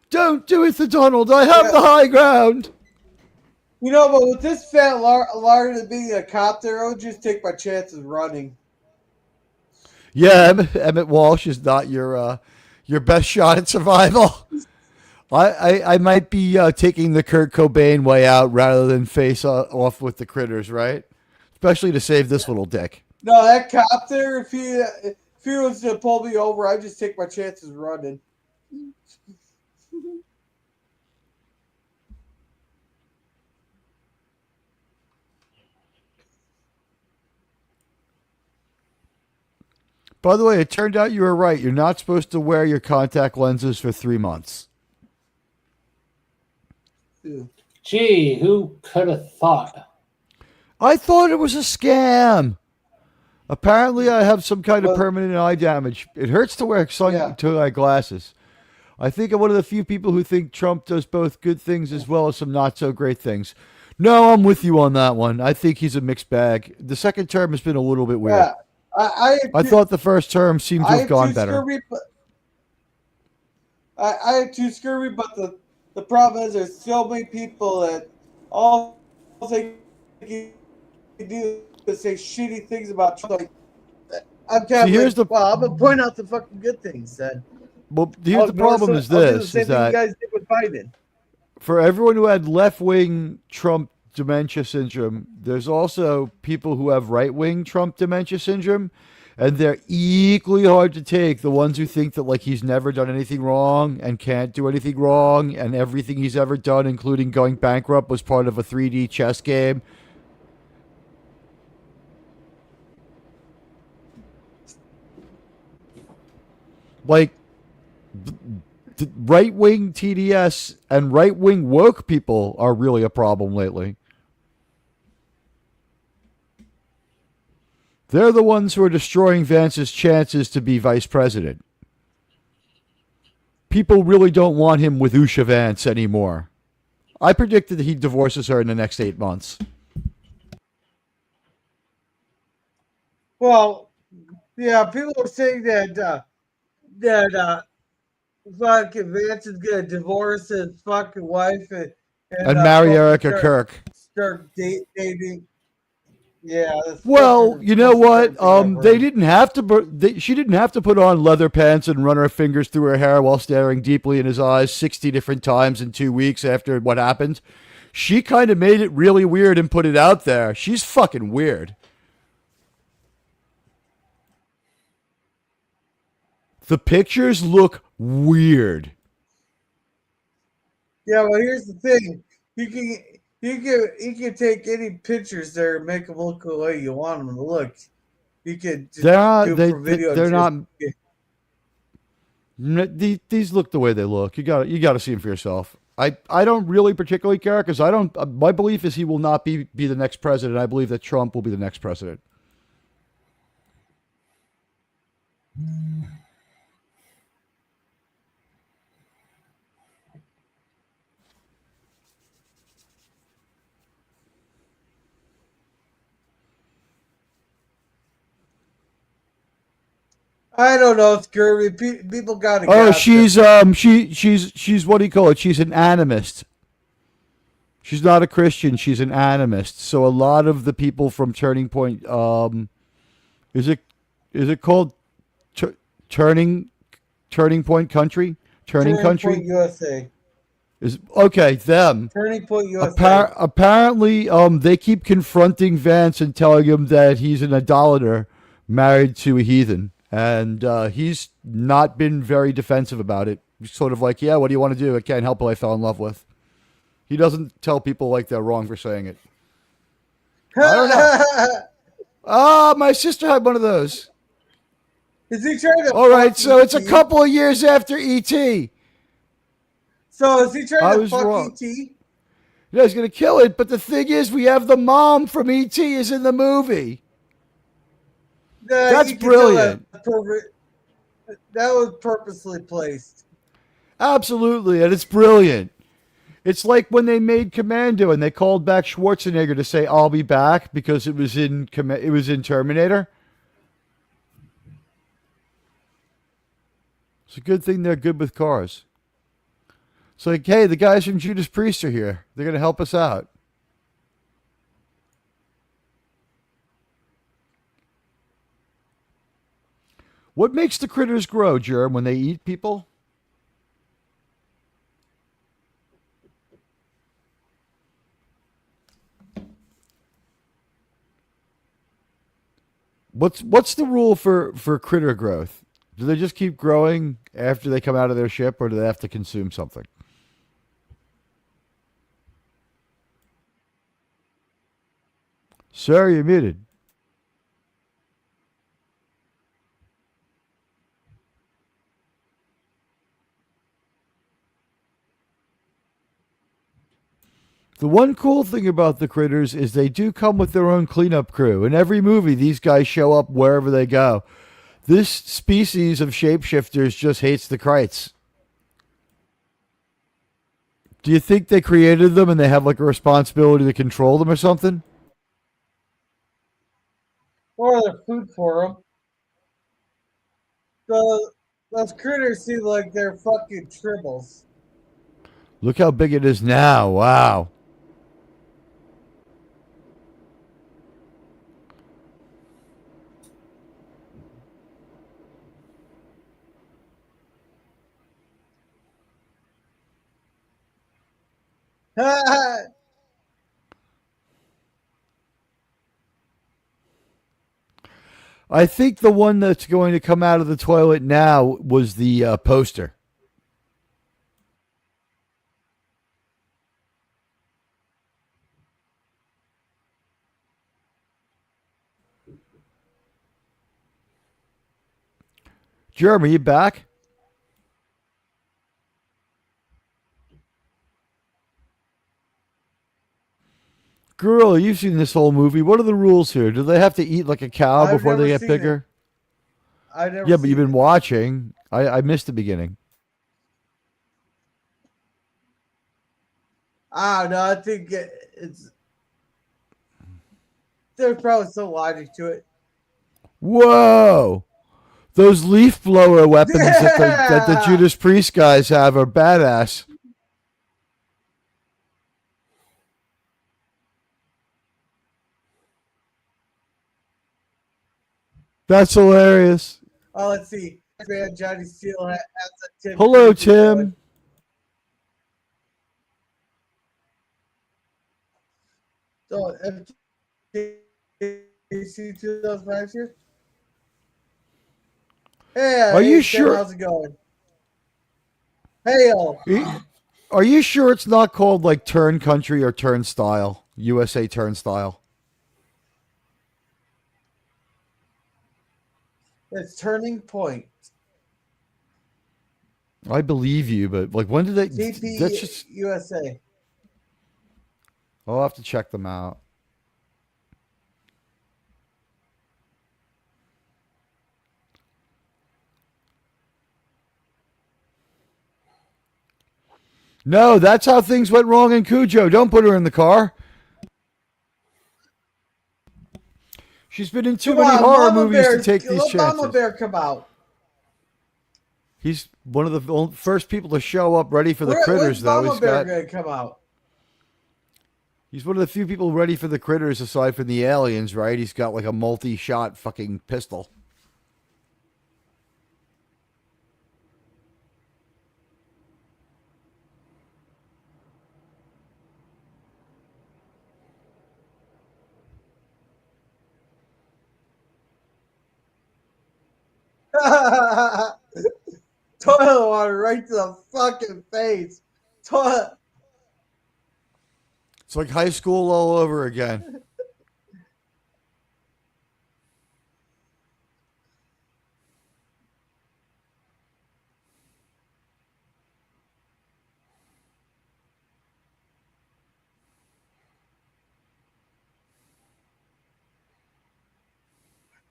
Don't do it, the Donald. I have the high ground. You know, but with this fat lard being a cop there, I would just take my chances running. Yeah, Emmett Walsh is not your best shot at survival. I might be taking the Kurt Cobain way out rather than face off with the critters, right? Especially to save this little dick. No, that cop there, if he was to pull me over, I'd just take my chances running. By the way, it turned out you were right. You're not supposed to wear your contact lenses for 3 months. Gee, who could have thought? I thought it was a scam. Apparently, I have some kind of permanent eye damage. It hurts to wear eye glasses. I think I'm one of the few people who think Trump does both good things as well as some not so great things. No, I'm with you on that one. I think he's a mixed bag. The second term has been a little bit weird. Yeah. I thought the first term seemed to have gone better. Scurvy, I have too scurvy, but the problem is there's so many people that all they can do is say shitty things about Trump. Like, I'm kind of I'm gonna point out the fucking good things then. Well, here's the problem is this: is that you guys did with Biden. For everyone who had left-wing Trump dementia syndrome, there's also people who have right-wing Trump dementia syndrome, and they're equally hard to take. The ones who think that like he's never done anything wrong and can't do anything wrong, and everything he's ever done, including going bankrupt, was part of a 3D chess game. Like, right-wing TDS and right-wing woke people are really a problem lately. They're the ones who are destroying Vance's chances to be vice president. People really don't want him with Usha Vance anymore. I predicted that he divorces her in the next 8 months. Well, yeah, people are saying that fucking Vance is gonna divorce his fucking wife and marry Erica Kirk. Start dating. Yeah. Well, you know what? They didn't have to. She didn't have to put on leather pants and run her fingers through her hair while staring deeply in his eyes 60 different times in 2 weeks after what happened. She kind of made it really weird and put it out there. She's fucking weird. The pictures look weird. Yeah, well, here's the thing: you can take any pictures there and make them look the way you want them to look. You could just they're not. These look the way they look. You got to see them for yourself. I don't really particularly care because I don't. My belief is he will not be the next president. I believe that Trump will be the next president. I don't know, Scurvy. People gotta Oh, gossip. she's what do you call it? She's an animist. She's not a Christian. She's an animist. So a lot of the people from Turning Point, is it called Turning Point Country? Turning Country Point USA. is okay. Them. Turning Point USA. Apparently, they keep confronting Vance and telling him that he's an idolater married to a heathen, and he's not been very defensive about it. He's sort of like, yeah, what do you want to do? I can't help who I fell in love with. He doesn't tell people like they're wrong for saying it. I don't know. Ah, my sister had one of those. Is he trying to? All right, so it's a E.T.? couple of years after E.T. So is he I trying to was fuck wrong. E.T.? Yeah, he's gonna kill it. But the thing is, we have the mom from E.T. is in the movie. That's You can tell brilliant. That was purposely placed. Absolutely, and it's brilliant. It's like when they made Commando and they called back Schwarzenegger to say "I'll be back" because it was in Terminator. It's a good thing they're good with cars. It's like, hey, the guys from Judas Priest are here. They're going to help us out. What makes the critters grow, Germ, when they eat people? What's the rule for critter growth? Do they just keep growing after they come out of their ship, or do they have to consume something? Sir, you're muted. The one cool thing about the critters is they do come with their own cleanup crew. In every movie, these guys show up wherever they go. This species of shapeshifters just hates the Krites. Do you think they created them and they have like a responsibility to control them or something? Or their food for them. So those critters seem like they're fucking tribbles. Look how big it is now. Wow. I think the one that's going to come out of the toilet now was the poster. Jeremy, you back? Girl, you've seen this whole movie. What are the rules here? Do they have to eat like a cow I've before they never get seen bigger? I never. Yeah, but you've been watching. I missed the beginning. No, I think it's. There's probably some logic to it. Whoa! Those leaf blower weapons that the Judas Priest guys have are badass. That's hilarious. Oh, let's see. Man, Johnny Steele has a Tim. Hello, Tim. So, FTC 2005 here. Hey, Are you Tim, sure? How's it going? Hey, Are you sure it's not called like Turn Country or Turnstile? USA Turnstile. it's Turning Point. I believe you, but like when did they? TP That's just. USA. I'll have to check them out. No, that's how things went wrong in Cujo. Don't put her in the car. She's been in too many horror movies to take these chances. Mama Bear come out. He's one of the first people to show up ready for the When's critters, though. Mama Bear gonna come out? He's one of the few people ready for the critters aside from the aliens, right? He's got like a multi-shot fucking pistol. Toilet water right to the fucking face. Toilet. It's like high school all over again.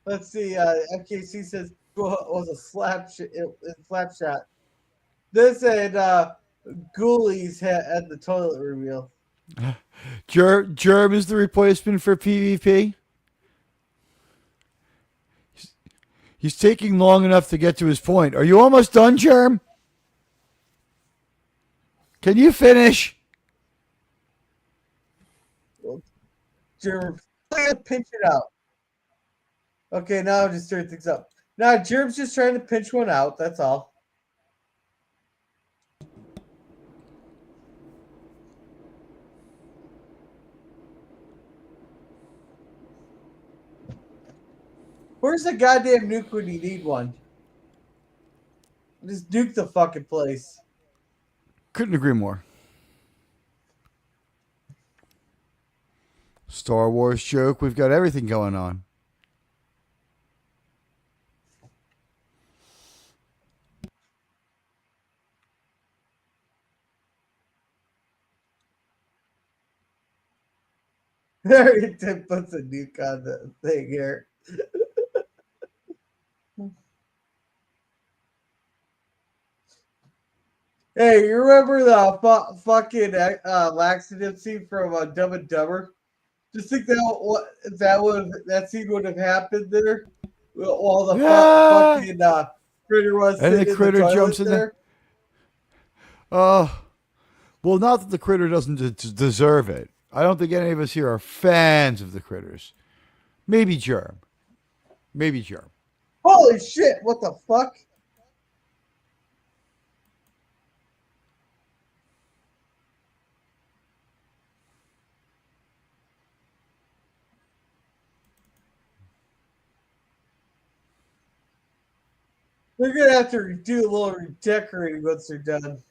Let's see. FKC says was a slap shot. This and Ghoulies had the toilet reveal. Germ is the replacement for PvP. He's taking long enough to get to his point. Are you almost done, Germ? Can you finish? Germ, pinch it out. Okay, now I'll just stir things up. Now Germ's just trying to pinch one out. That's all. Where's the goddamn nuke when you need one? Just nuke the fucking place. Couldn't agree more. Star Wars joke. We've got everything going on. There he puts a nuke on the thing here. Hey, you remember the fucking laxative scene from Dumb and Dumber? Just think that scene would have happened there while the fucking critter was and sitting the critter in the jumps in there. Well, not that the critter doesn't deserve it. I don't think any of us here are fans of the critters. Maybe Germ. Maybe Germ. Holy shit! What the fuck? They're gonna have to do a little redecorating once they're done.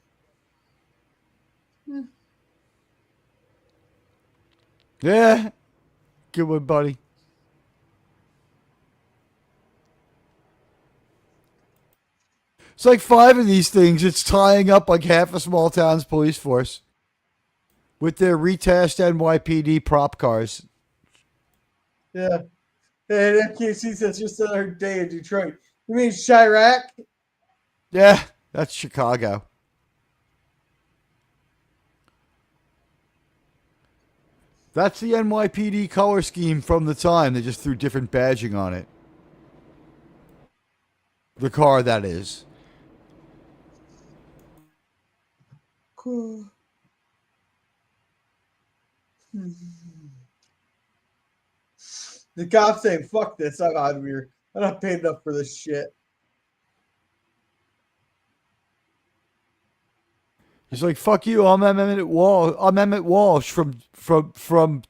Yeah. Good one, buddy. It's like 5 of these things. It's tying up like half a small town's police force with their retest NYPD prop cars. Yeah. And FKC says just another day in Detroit. You mean Chirac? Yeah, that's Chicago. That's the NYPD color scheme from the time. They just threw different badging on it. The car, that is. Cool. The cop's saying, fuck this, I'm out of here. I'm not paying enough for this shit. He's like, fuck you, I'm Emmett Walsh from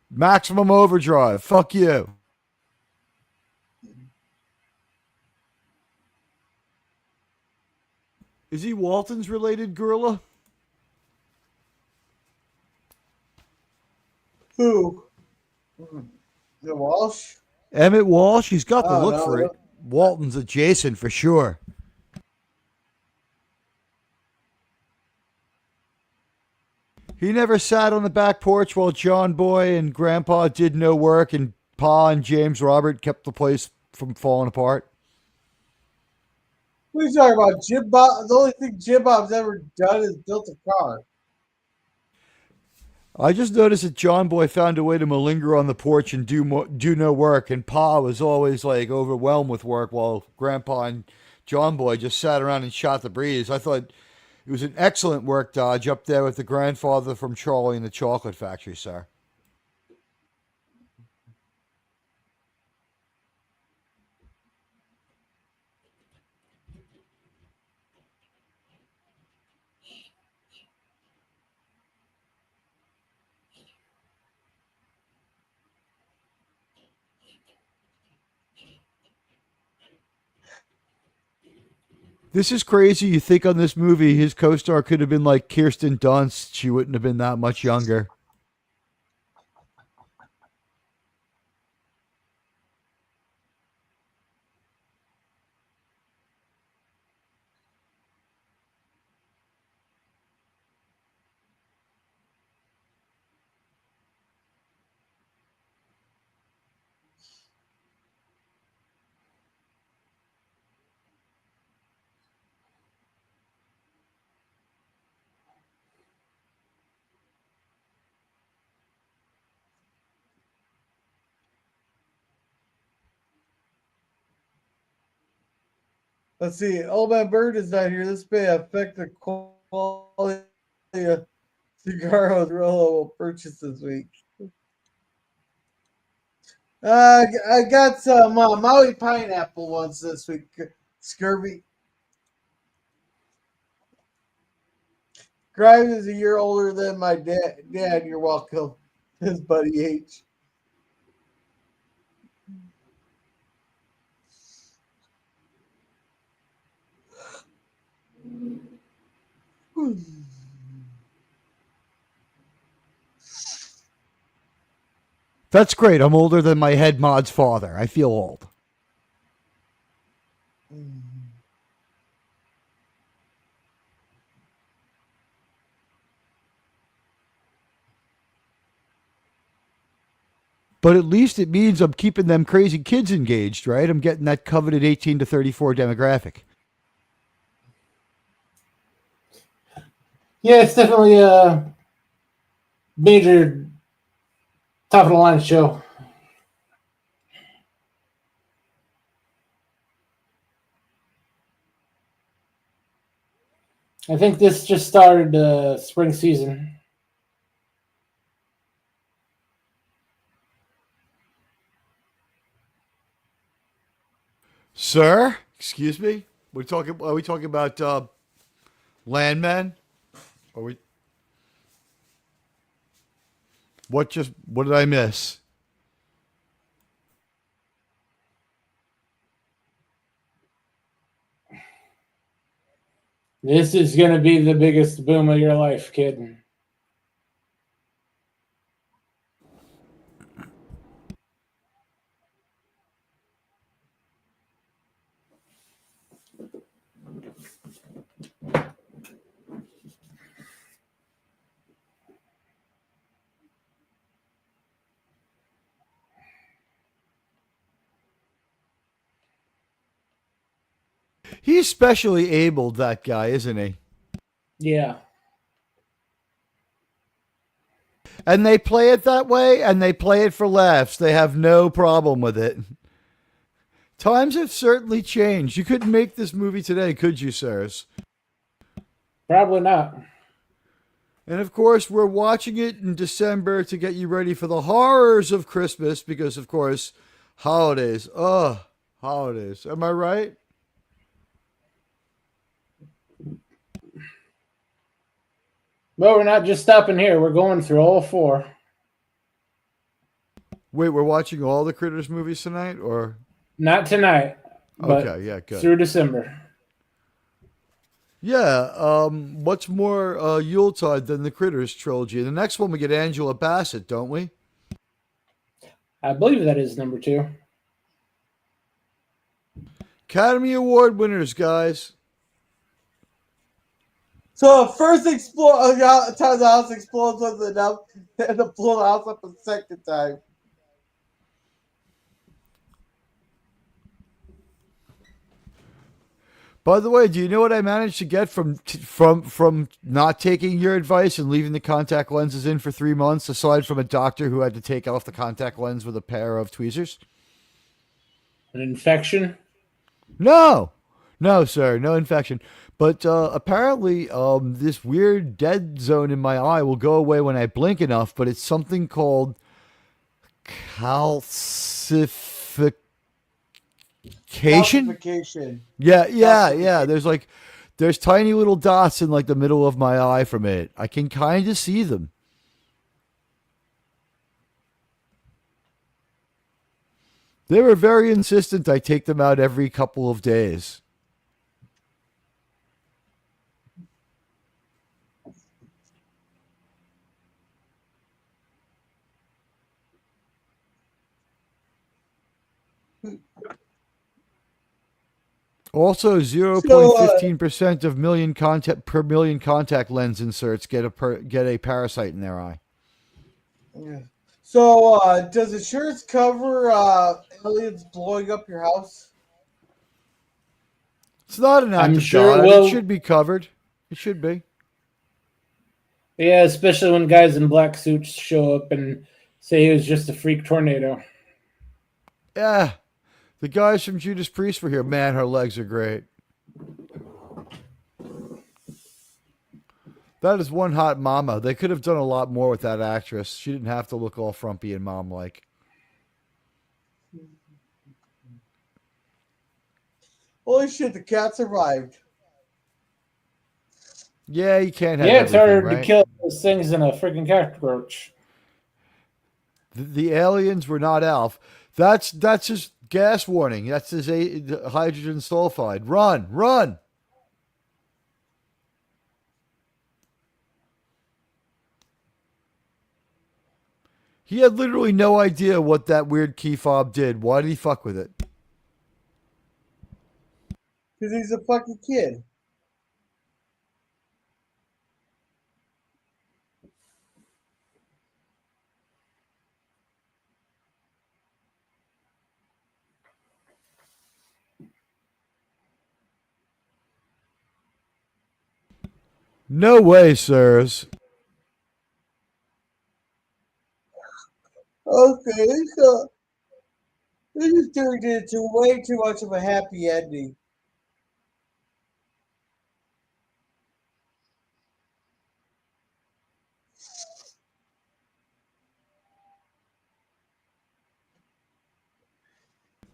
Maximum Overdrive. Fuck you. Is he Walton's related gorilla? Who? The Walsh? Emmett Walsh? He's got the look no, for it. Walton's adjacent for sure. He never sat on the back porch while John Boy and Grandpa did no work and Pa and James Robert kept the place from falling apart. What are you talking about? Jim Bob? The only thing Jim Bob's ever done is built a car. I just noticed that John Boy found a way to malinger on the porch and do no work, and Pa was always like overwhelmed with work while Grandpa and John Boy just sat around and shot the breeze. I thought it was an excellent work, Dodge, up there with the grandfather from Charlie and the Chocolate Factory, sir. This is crazy. You think on this movie his co-star could have been like Kirsten Dunst. She wouldn't have been that much younger. Let's see. Old Man Bird is not here. This may affect the quality of cigar Rollo will purchase this week. I got some Maui pineapple ones this week. Scurvy. Grimes is a year older than my dad. You're welcome. His buddy H. That's great. I'm older than my head mod's father. I feel old. But at least it means I'm keeping them crazy kids engaged, right? I'm getting that coveted 18 to 34 demographic. Yeah, it's definitely a major top of the line show. I think this just started spring season. Sir, excuse me. Are we talking about Landman? Are we? What did I miss? This is going to be the biggest boom of your life, kid. He's specially abled, that guy, isn't he? Yeah. And they play it that way, and they play it for laughs. They have no problem with it. Times have certainly changed. You couldn't make this movie today, could you, sirs? Probably not. And of course, we're watching it in December to get you ready for the horrors of Christmas because, of course, holidays. Ugh, holidays. Am I right? But we're not just stopping here. We're going through all four. Wait, we're watching all the Critters movies tonight, or? Not tonight. But okay, yeah, good. Through December. Yeah, what's more Yuletide than the Critters trilogy? The next one we get Angela Bassett, don't we? I believe that is number 2. Academy Award winners, guys. So first time the house explodes with enough and to blow the house up a second time. By the way, do you know what I managed to get from not taking your advice and leaving the contact lenses in for 3 months, aside from a doctor who had to take off the contact lens with a pair of tweezers? An infection? No, No, sir, no infection. But apparently, this weird dead zone in my eye will go away when I blink enough. But it's something called calcification. Calcification. Yeah. There's tiny little dots in like the middle of my eye from it. I can kind of see them. They were very insistent I take them out every couple of days. Also, 0.15% of million contact per million contact lens inserts get a parasite in their eye. Yeah. So, does insurance cover aliens blowing up your house? It's not an act I'm of sure God. it will. It should be covered. It should be. Yeah, especially when guys in black suits show up and say he was just a freak tornado. Yeah. The guys from Judas Priest were here. Man, her legs are great. That is one hot mama. They could have done a lot more with that actress. She didn't have to look all frumpy and mom-like. Holy shit, the cat survived. Yeah, you can't have Yeah, it's everything, hard right? to kill those things than a freaking cockroach. The aliens were not Alf. That's his gas warning. That's his hydrogen sulfide. Run! He had literally no idea what that weird key fob did. Why did he fuck with it? Because he's a fucking kid. No way, sirs. Okay, so this is turned into way too much of a happy ending.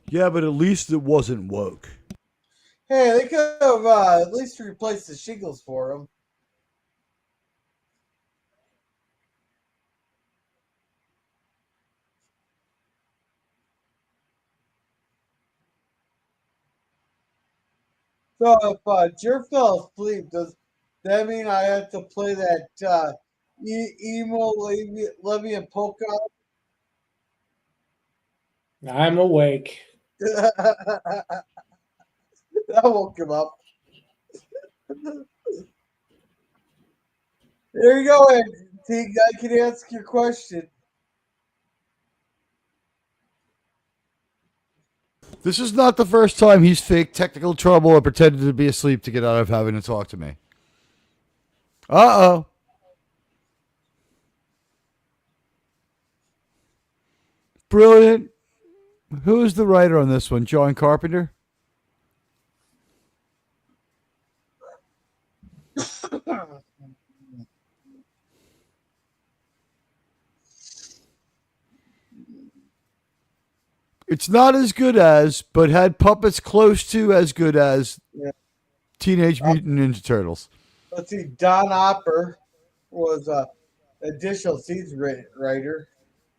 Yeah, but at least it wasn't woke. Hey, they could have at least replaced the shingles for him. So if Jer fell asleep, does that mean I have to play that emo Levy and polka? I'm awake. That woke him up. There you go, Antique. I can ask your question. This is not the first time he's faked technical trouble or pretended to be asleep to get out of having to talk to me. Uh-oh. Brilliant. Who is the writer on this one? John Carpenter? It's not as good as, but had puppets close to as good as Teenage Mutant Ninja Turtles. Let's see. Don Opper was additional scenes writer.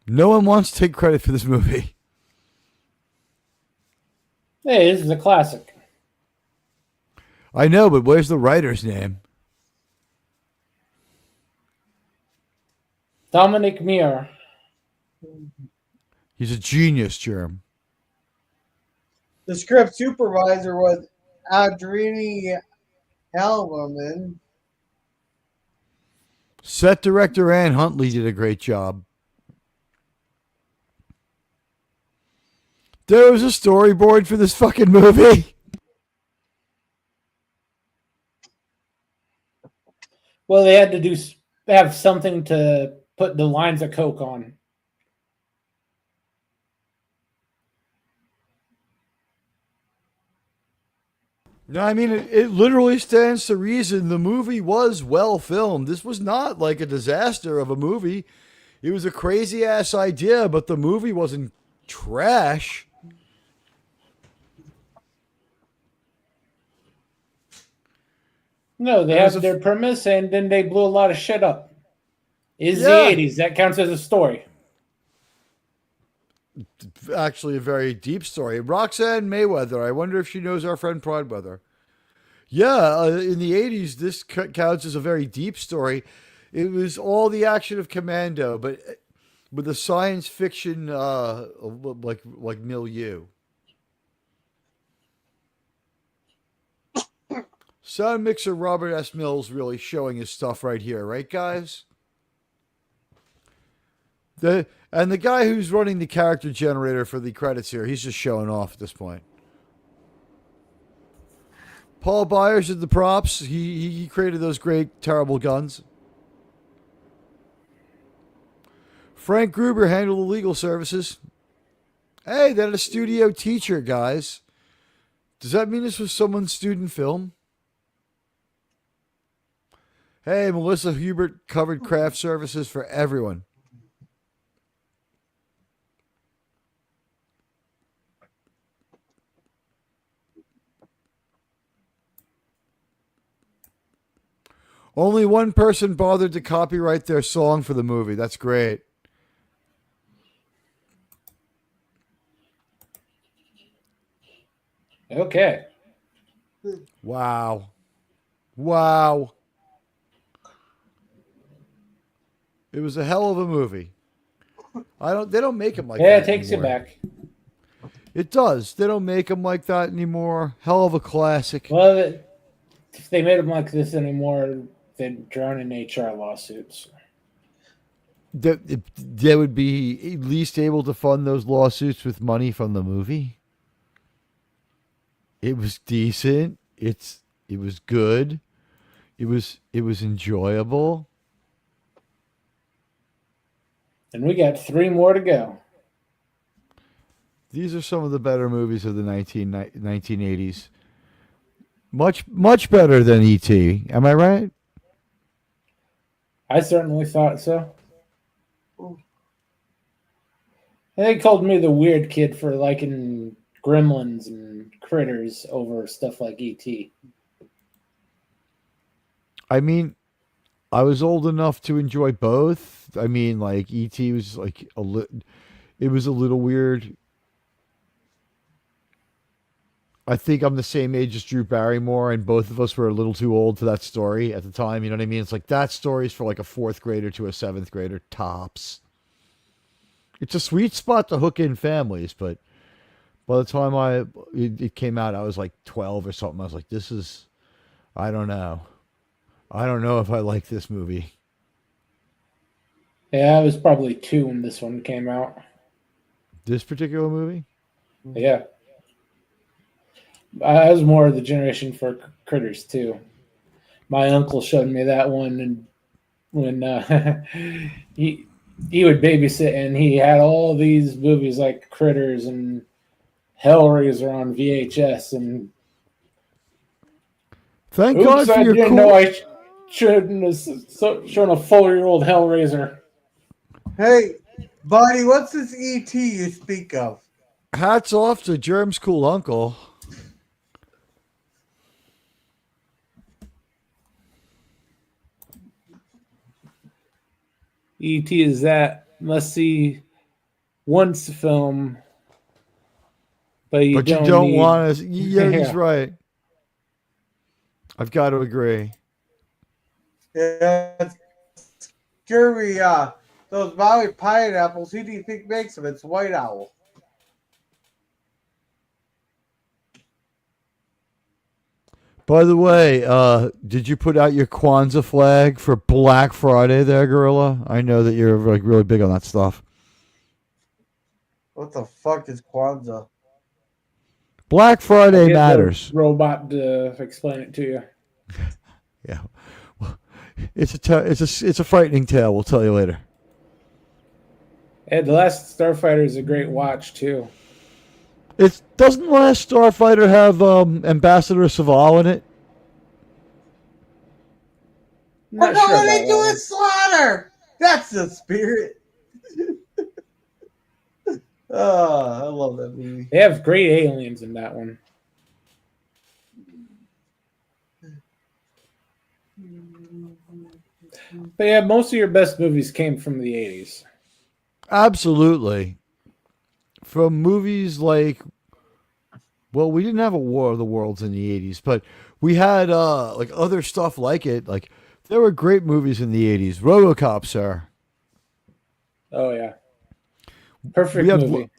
No one wants to take credit for this movie. Hey, this is a classic. I know, but where's the writer's name? Dominic Muir. He's a genius, Germ. The script supervisor was Adrini Halverman. Set director Ann Huntley did a great job. There was a storyboard for this fucking movie. Well, they had to have something to put the lines of coke on. No, I mean, it literally stands to reason the movie was well filmed. This was not like a disaster of a movie. It was a crazy ass idea, but the movie wasn't trash. No, they There was had a their premise, and then they blew a lot of shit up. Is the Yeah. 80s. That counts as a story. Actually a very deep story. Roxanne Mayweather. I wonder if she knows our friend Prodweather. Yeah, in the 80s, this counts as a very deep story. It was all the action of Commando, but with a science fiction like milieu. Sound mixer Robert S. Mills really showing his stuff right here, right, guys? The guy who's running the character generator for the credits here, he's just showing off at this point. Paul Byers did the props. He created those great, terrible guns. Frank Gruber handled the legal services. Hey, they had a studio teacher, guys. Does that mean this was someone's student film? Hey, Melissa Hubert covered craft services for everyone. Only one person bothered to copyright their song for the movie. That's great. Okay. Wow. Wow. It was a hell of a movie. They don't make them like Yeah, that it takes anymore. it back. It does. They don't make them like that anymore. Hell of a classic. Well, if they made them like this anymore, they'd drown in HR lawsuits. They would be at least able to fund those lawsuits with money from the movie. It was decent. It was good. It was enjoyable. And we got 3 more to go. These are some of the better movies of the 1980s. Much better than E.T. Am I right? I certainly thought so. And they called me the weird kid for liking Gremlins and Critters over stuff like E.T. I mean, I was old enough to enjoy both. I mean, like E.T. was like it was a little weird. I think I'm the same age as Drew Barrymore, and both of us were a little too old for that story at the time. You know what I mean? It's like that story's for like a 4th grader to a 7th grader tops. It's a sweet spot to hook in families, but by the time it came out, I was like 12 or something. I was like, I don't know. I don't know if I like this movie. Yeah, I was probably 2 when this one came out. This particular movie? Yeah. I was more of the generation for Critters, too. My uncle showed me that one, and when he would babysit, and he had all these movies like Critters and Hellraiser on VHS, and Thank God for I your didn't cool. know I shouldn't have shown a 4-year-old Hellraiser. Hey, buddy, what's this ET you speak of? Hats off to Germ's cool uncle. E.T. is that must see once film, but you don't need... want to. Yeah, he's Yeah. right. I've got to agree. Yeah, scurry, those Valley pineapples, who do you think makes them? It's White Owl. By the way, did you put out your Kwanzaa flag for Black Friday there, Gorilla? I know that you're like really big on that stuff. What the fuck is Kwanzaa? Black Friday Get the matters. robot to explain it to you. Yeah, well, it's a frightening tale. We'll tell you later. And The Last Starfighter is a great watch too. It doesn't Last Starfighter have Ambassador Saval in it? We're Not sure going about into that a one. slaughter. That's the spirit. Oh, I love that movie. They have great aliens in that one. But yeah, most of your best movies came from the 80s. Absolutely. From movies like, well, we didn't have a War of the Worlds in the 80s, but we had like other stuff like it. Like there were great movies in the 80s. RoboCop, sir. Oh yeah, We perfect have movie.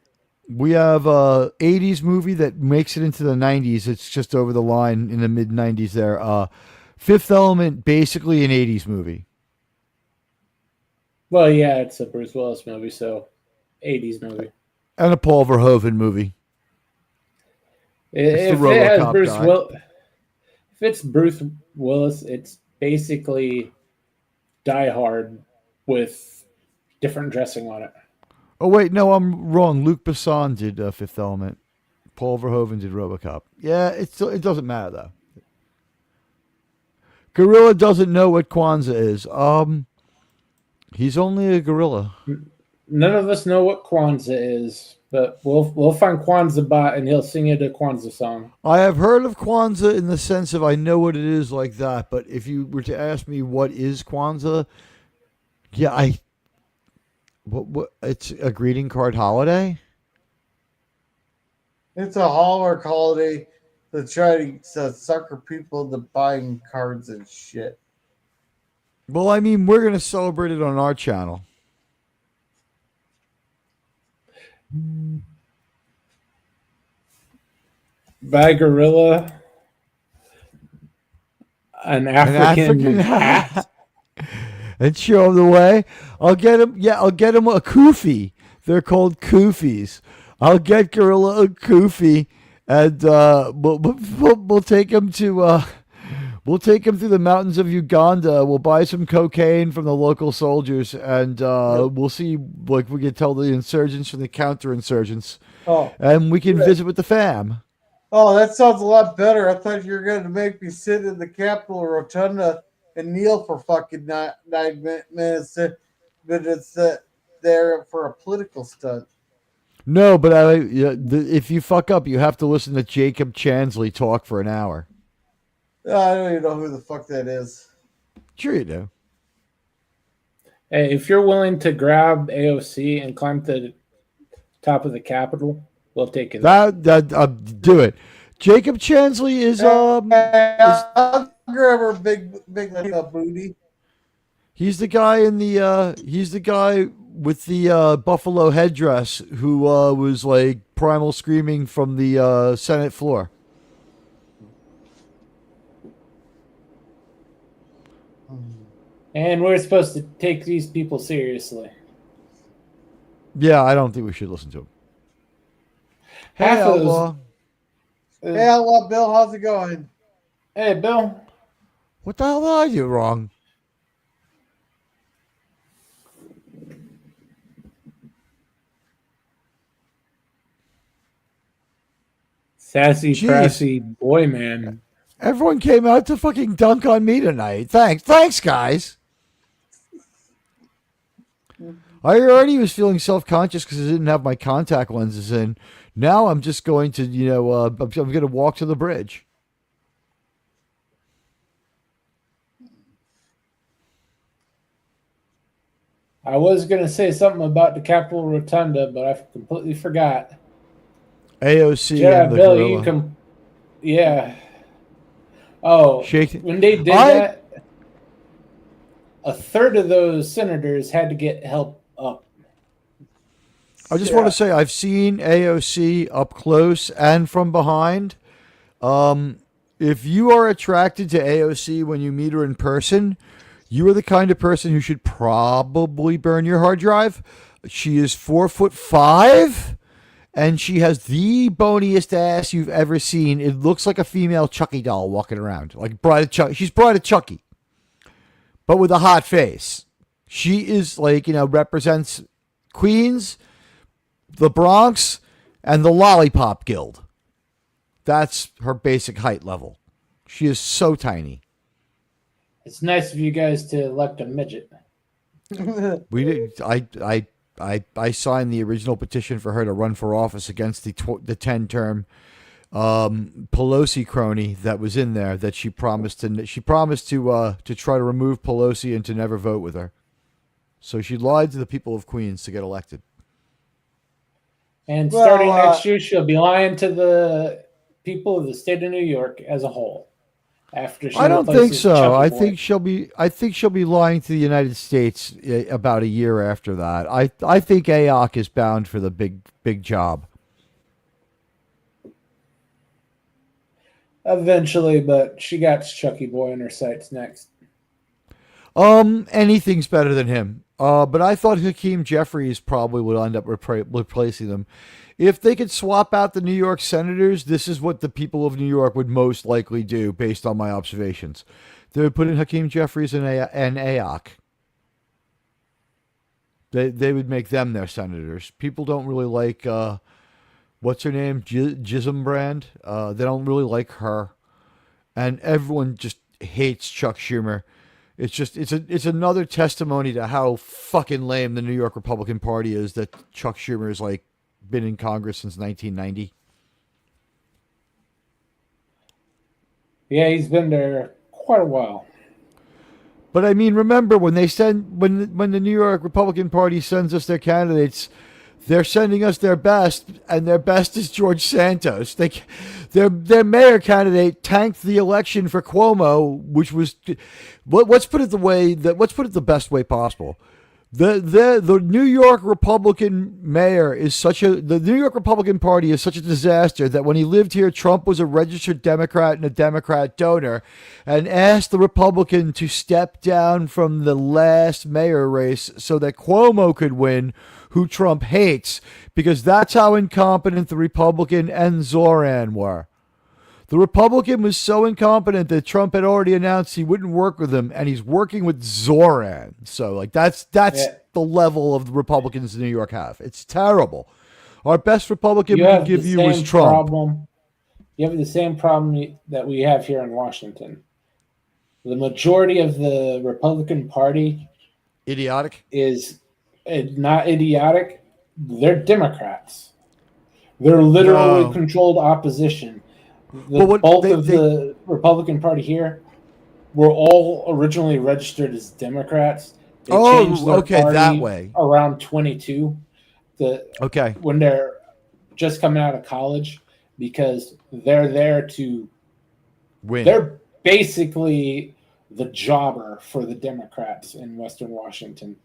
we have a 80s movie that makes it into the 90s. It's just over the line in the mid 90s there. Fifth Element, basically an 80s movie. Well, yeah, it's a Bruce Willis movie, so 80s movie. And a Paul Verhoeven movie. It's the If it has RoboCop guy. if it's Bruce Willis, it's basically Die Hard with different dressing on it. Oh wait, no, I'm wrong. Luc Besson did Fifth Element. Paul Verhoeven did RoboCop. Yeah, it doesn't matter though. Gorilla doesn't know what Kwanzaa is. He's only a gorilla. None of us know what Kwanzaa is, but we'll find Kwanzaa bot and he'll sing you the Kwanzaa song. I have heard of Kwanzaa in the sense of I know what it is like that, but if you were to ask me what is Kwanzaa, yeah, what it's a greeting card holiday? It's a Hallmark holiday to try to sucker people into buying cards and shit. Well, I mean, we're gonna celebrate it on our channel. By gorilla, an African hat. And show him the way. I'll get him. Yeah, I'll get him a kufi. They're called kufis. I'll get Gorilla a kufi, and we'll take him to. We'll take him through the mountains of Uganda. We'll buy some cocaine from the local soldiers, and we'll see. Like we can tell the insurgents from the counterinsurgents, and we can visit with the fam. Oh, that sounds a lot better. I thought you were going to make me sit in the Capitol Rotunda and kneel for fucking 9 minutes, but it's there for a political stunt. No, but if you fuck up, you have to listen to Jacob Chansley talk for an hour. I don't even know who the fuck that is. Sure you do. Hey, if you're willing to grab AOC and climb to the top of the Capitol, we'll take it. Do it. Jacob Chansley is I'll grab her big booty. He's the guy in the he's the guy with the buffalo headdress who was like primal screaming from the Senate floor. And we're supposed to take these people seriously. Yeah, I don't think we should listen to him. Half Hey, of Outlaw. those. Hey, Outlaw Bill, how's it going? Hey, Bill. What the hell are you wrong? Sassy, Jeez. brassy boy, man. Everyone came out to fucking dunk on me tonight. Thanks, guys. I already was feeling self-conscious because I didn't have my contact lenses in. Now I'm just going to, I'm going to walk to the bridge. I was going to say something about the Capitol Rotunda, but I completely forgot. AOC Yeah, and the Bill, gorilla. Yeah. Oh, when they did that, a third of those senators had to get help up. I just want to say I've seen AOC up close and from behind. If you are attracted to AOC when you meet her in person, you are the kind of person who should probably burn your hard drive. She is 4'5", and she has the boniest ass you've ever seen. It looks like a female Chucky doll walking around, like Bride of Chucky. She's Bride of Chucky, but with a hot face. She is like, represents Queens, the Bronx, and the Lollipop Guild. That's her basic height level. She is so tiny. It's nice of you guys to elect a midget. We did. I signed the original petition for her to run for office against the 10-term Pelosi crony that was in there. That she promised to try to remove Pelosi and to never vote with her. So she lied to the people of Queens to get elected. And starting next year, she'll be lying to the people of the state of New York as a whole. After she I don't think so. Chucky I Boy. think she'll be lying to the United States about a year after that. I think AOC is bound for the big job. Eventually, but she got Chucky Boy in her sights next. Anything's better than him. But I thought Hakeem Jeffries probably would end up replacing them. If they could swap out the New York senators, this is what the people of New York would most likely do, based on my observations. They would put in Hakeem Jeffries and AOC. They would make them their senators. People don't really like, what's her name? Gizembrand. They don't really like her. And everyone just hates Chuck Schumer. It's another testimony to how fucking lame the New York Republican Party is, that Chuck Schumer is like been in Congress since 1990. Yeah, he's been there quite a while. But I mean, remember when they when the New York Republican Party sends us their candidates, they're sending us their best, and their best is George Santos. Their mayor candidate tanked the election for Cuomo, which was, let's put it the best way possible. The New York Republican mayor the New York Republican Party is such a disaster that when he lived here, Trump was a registered Democrat and a Democrat donor, and asked the Republican to step down from the last mayor race so that Cuomo could win, who Trump hates, because that's how incompetent the Republican and Zoran were. The Republican was so incompetent that Trump had already announced he wouldn't work with him, and he's working with Zoran. So, like, that's the level of the Republicans in New York have. It's terrible. Our best Republican we could give you was Trump. You have the same problem that we have here in Washington. The majority of the Republican Party idiotic is not idiotic. They're Democrats. They're literally controlled opposition. The Republican Party here were all originally registered as Democrats. They changed their party that way. Around 22. When they're just coming out of college, because they're there to win. They're basically the jobber for the Democrats in Western Washington.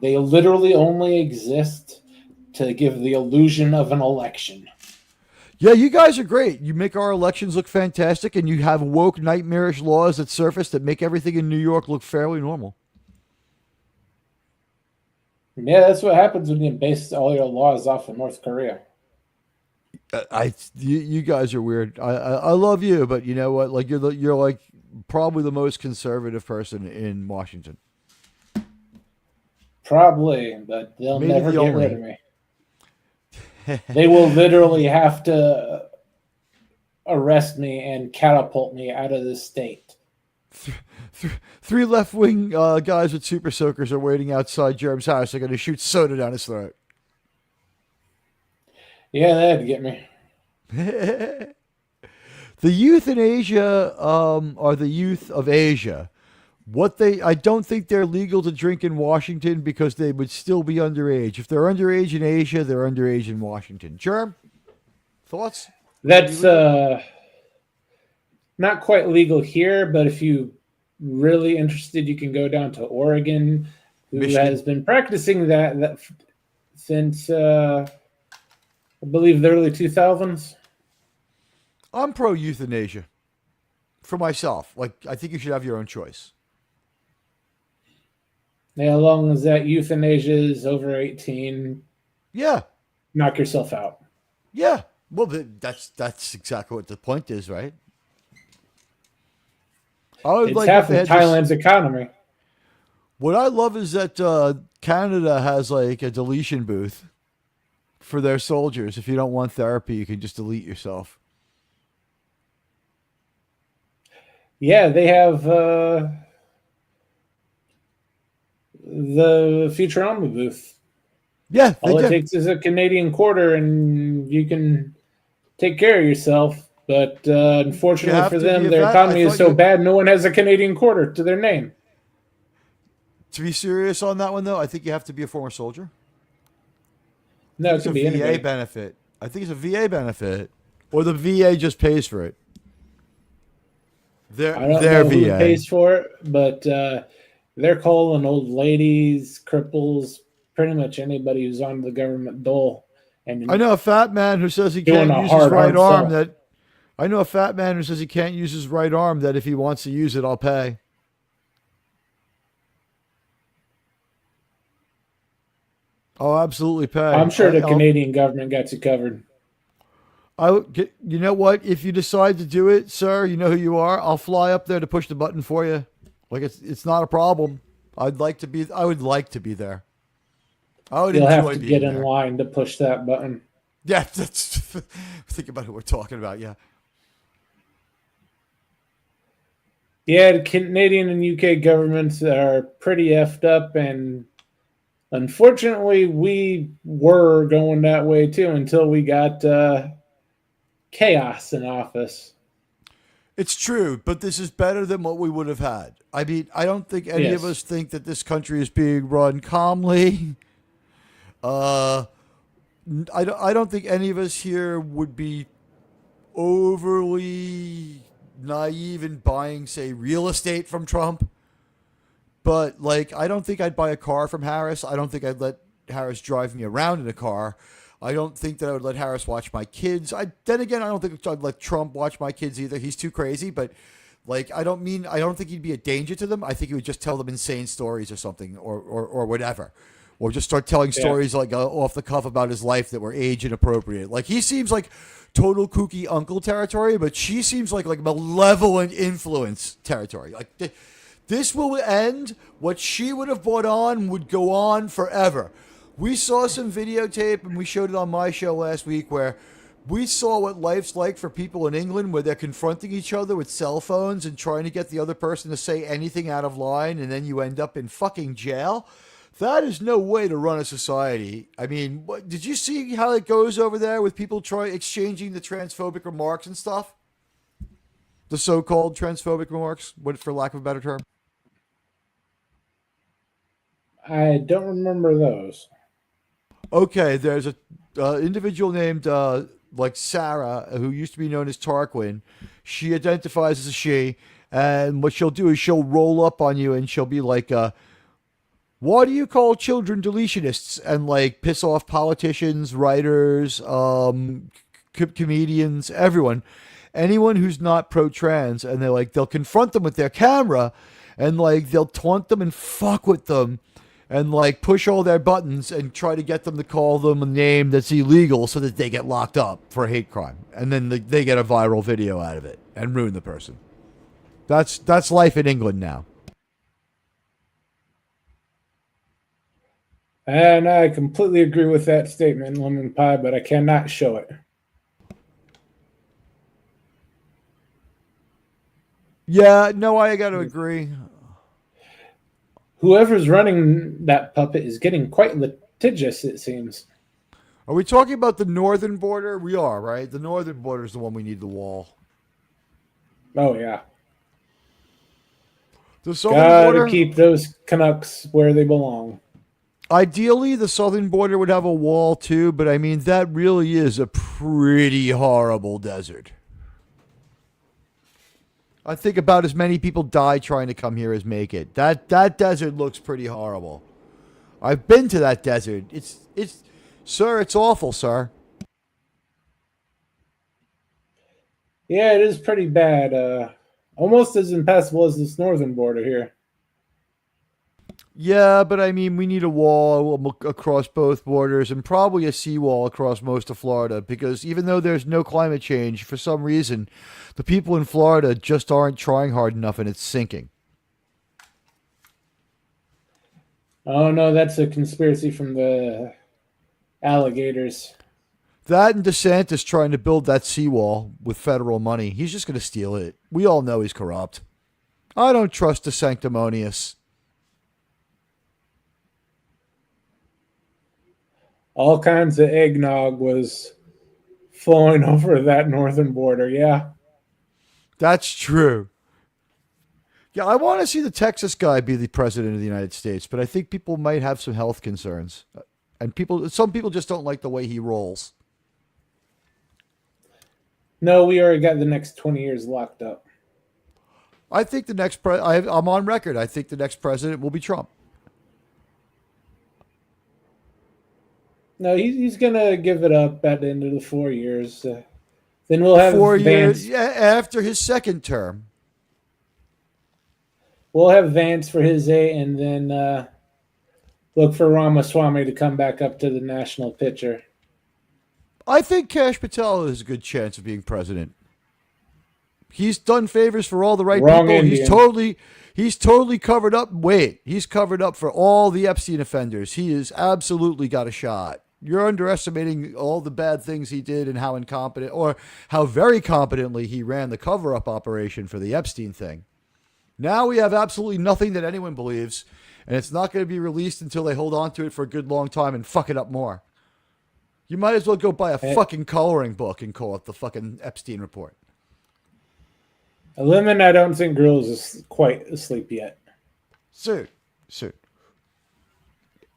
They literally only exist to give the illusion of an election. Yeah, you guys are great. You make our elections look fantastic, and you have woke, nightmarish laws that surface that make everything in New York look fairly normal. Yeah, that's what happens when you base all your laws off of North Korea. You guys are weird. I love you, but you know what? Like you're like probably the most conservative person in Washington. Probably, but they'll Maybe never the get only. rid of me. They will literally have to arrest me and catapult me out of the state. Three left-wing guys with super soakers are waiting outside Germ's house. They're going to shoot soda down his throat. Yeah, that'd get me. The youth in Asia are the youth of Asia. I don't think they're legal to drink in Washington because they would still be underage. If they're underage in Asia, they're underage in Washington. Germ, thoughts? That's not quite legal here, but if you really interested, you can go down to Oregon, who Michigan. has been practicing that since I believe the early 2000s. I'm pro euthanasia for myself. Like, I think you should have your own choice. Yeah, as long as that euthanasia is over 18, Yeah. knock yourself out. Yeah. Well, that's exactly what the point is, right? It's half of Thailand's economy. What I love is that Canada has like a deletion booth for their soldiers. If you don't want therapy, you can just delete yourself. Yeah, they have the Futurama booth. Yeah, they All it do. takes is a Canadian quarter, and you can take care of yourself. But unfortunately have for to be them, a their vet? I economy is thought so you. bad, no one has a Canadian quarter to their name. To be serious on that one, though, I think you have to be a former soldier. I No, think it it's a could be VA anybody. benefit. I think it's a VA benefit, or the VA just pays for it. I don't Their know who VA. pays for it, but they're calling old ladies, cripples, pretty much anybody who's on the government dole, I and know a fat man who says he doing can't a use his right hard arm. sell. That I know a fat man who says he can't use his right arm. That if he wants to use it, I'll pay. I'll absolutely pay. I'm sure the Canadian government got you covered. You know what? If you decide to do it, sir, you know who you are. I'll fly up there to push the button for you. Like it's not a problem. I would like to be there. I would You'll have enjoy to being get in there. line to push that button. Yeah, that's think about who we're talking about. Yeah. Yeah, the Canadian and UK governments are pretty effed up, and unfortunately, we were going that way too until we got chaos in office. It's true, but this is better than what we would have had. I mean, I don't think any of Yes. us think that this country is being run calmly. I don't think any of us here would be overly naive in buying, say, real estate from Trump. But, like, I don't think I'd buy a car from Harris. I don't think I'd let Harris drive me around in a car. I don't think that I would let Harris watch my kids. Then again, I don't think I'd let Trump watch my kids either. He's too crazy. But, like, I don't think he'd be a danger to them. I think he would just tell them insane stories or something or whatever. Or just start telling stories like off the cuff about his life that were age inappropriate. Like, he seems like total kooky uncle territory, but she seems like malevolent influence territory. Like, this will end. What she would have brought on would go on forever. We saw some videotape, and we showed it on my show last week, where we saw what life's like for people in England, where they're confronting each other with cell phones and trying to get the other person to say anything out of line, and then you end up in fucking jail. That is no way to run a society. I mean, did you see how it goes over there with people exchanging the transphobic remarks and stuff? The so-called transphobic remarks, for lack of a better term. I don't remember those. Okay, there's a individual named like Sarah, who used to be known as Tarquin. She identifies as a she, and what she'll do is she'll roll up on you and she'll be like, why do you call children deletionists? And like piss off politicians, writers, comedians, everyone. Anyone who's not pro-trans, and they'll confront them with their camera, and like they'll taunt them and fuck with them, and like push all their buttons and try to get them to call them a name that's illegal so that they get locked up for a hate crime, and then they get a viral video out of it and ruin the person. That's life in England now. And I completely agree with that statement, Lemon Pie, but I cannot show it. Yeah, no, I got to agree. Whoever's running that puppet is getting quite litigious, it seems. Are we talking about the northern border? We are, right? The northern border is the one we need the wall. Oh, yeah. The southern Gotta border? keep those Canucks where they belong. Ideally, the southern border would have a wall too, but I mean, that really is a pretty horrible desert. I think about as many people die trying to come here as make it. That desert looks pretty horrible. I've been to that desert. Sir, it's awful, sir. Yeah, it is pretty bad. Almost as impassable as this northern border here. Yeah, but I mean, we need a wall across both borders and probably a seawall across most of Florida, because even though there's no climate change, for some reason, the people in Florida just aren't trying hard enough and it's sinking. Oh, no, that's a conspiracy from the alligators. That and DeSantis trying to build that seawall with federal money. He's just going to steal it. We all know he's corrupt. I don't trust the sanctimonious. All kinds of eggnog was flowing over that northern border. Yeah. That's true. Yeah, I want to see the Texas guy be the president of the United States, but I think people might have some health concerns. And some people just don't like the way he rolls. No, we already got the next 20 years locked up. I think the next I'm on record. I think the next president will be Trump. No, he's going to give it up at the end of the 4 years. Then we'll have 4 Vance. years after his second term. We'll have Vance for his A, and then look for Ramaswamy to come back up to the national picture. I think Kash Patel has a good chance of being president. He's done favors for all the right Wrong people. Indian. He's totally covered up. He's covered up for all the Epstein offenders. He has absolutely got a shot. You're underestimating all the bad things he did and how incompetent or how very competently he ran the cover-up operation for the Epstein thing. Now we have absolutely nothing that anyone believes, and it's not going to be released until they hold on to it for a good long time and fuck it up more. You might as well go buy a fucking coloring book and call it the fucking Epstein report. A lemon, I don't think Grills is quite asleep yet. Soon.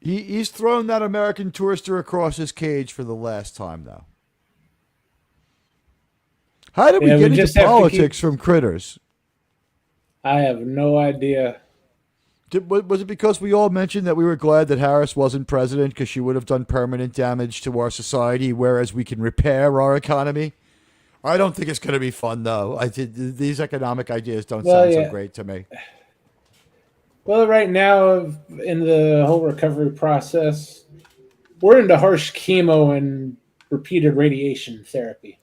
He's thrown that American tourister across his cage for the last time, though. How did we get into politics from critters? I have no idea. Was it because we all mentioned that we were glad that Harris wasn't president because she would have done permanent damage to our society, whereas we can repair our economy? I don't think it's going to be fun, though. These economic ideas don't sound so great to me. Well, right now, in the whole recovery process, we're into harsh chemo and repeated radiation therapy.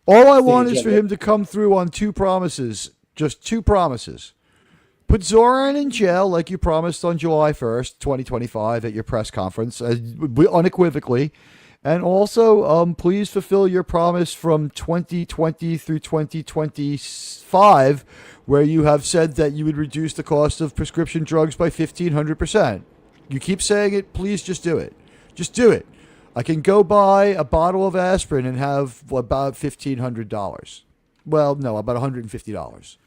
All I want is for him to come through on two promises, just two promises. Put Zoran in jail like you promised on July 1st, 2025 at your press conference, unequivocally. And also, please fulfill your promise from 2020 through 2025, where you have said that you would reduce the cost of prescription drugs by 1,500%. You keep saying it. Please just do it. Just do it. I can go buy a bottle of aspirin and have about $1,500. Well, no, about $150.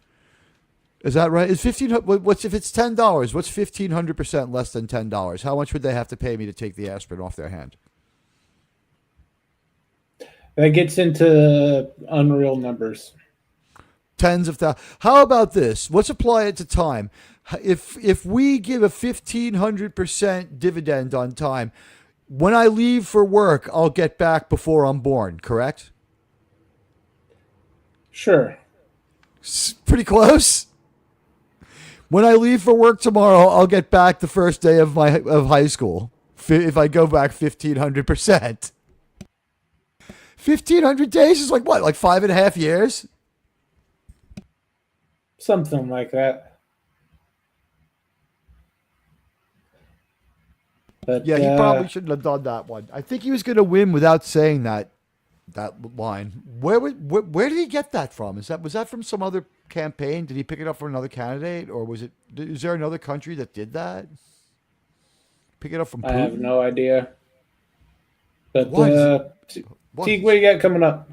Is that right? Is what's if it's $10? What's 1,500% less than $10? How much would they have to pay me to take the aspirin off their hand? That gets into unreal numbers. Tens of thousands. How about this? Let's apply it to time. If we give a 1,500% dividend on time, when I leave for work, I'll get back before I'm born, correct? Sure. Pretty close. When I leave for work tomorrow, I'll get back the first day of high school. If I go back 1,500%. 1,500 days is like what? Like 5.5 years? Something like that. But, yeah, he probably shouldn't have done that one. I think he was going to win without saying that line. Where did he get that from? Was that from some other campaign? Did he pick it up from another candidate, or is there another country that did that? Pick it up from Putin? I have no idea. But Teague, what do you got coming up?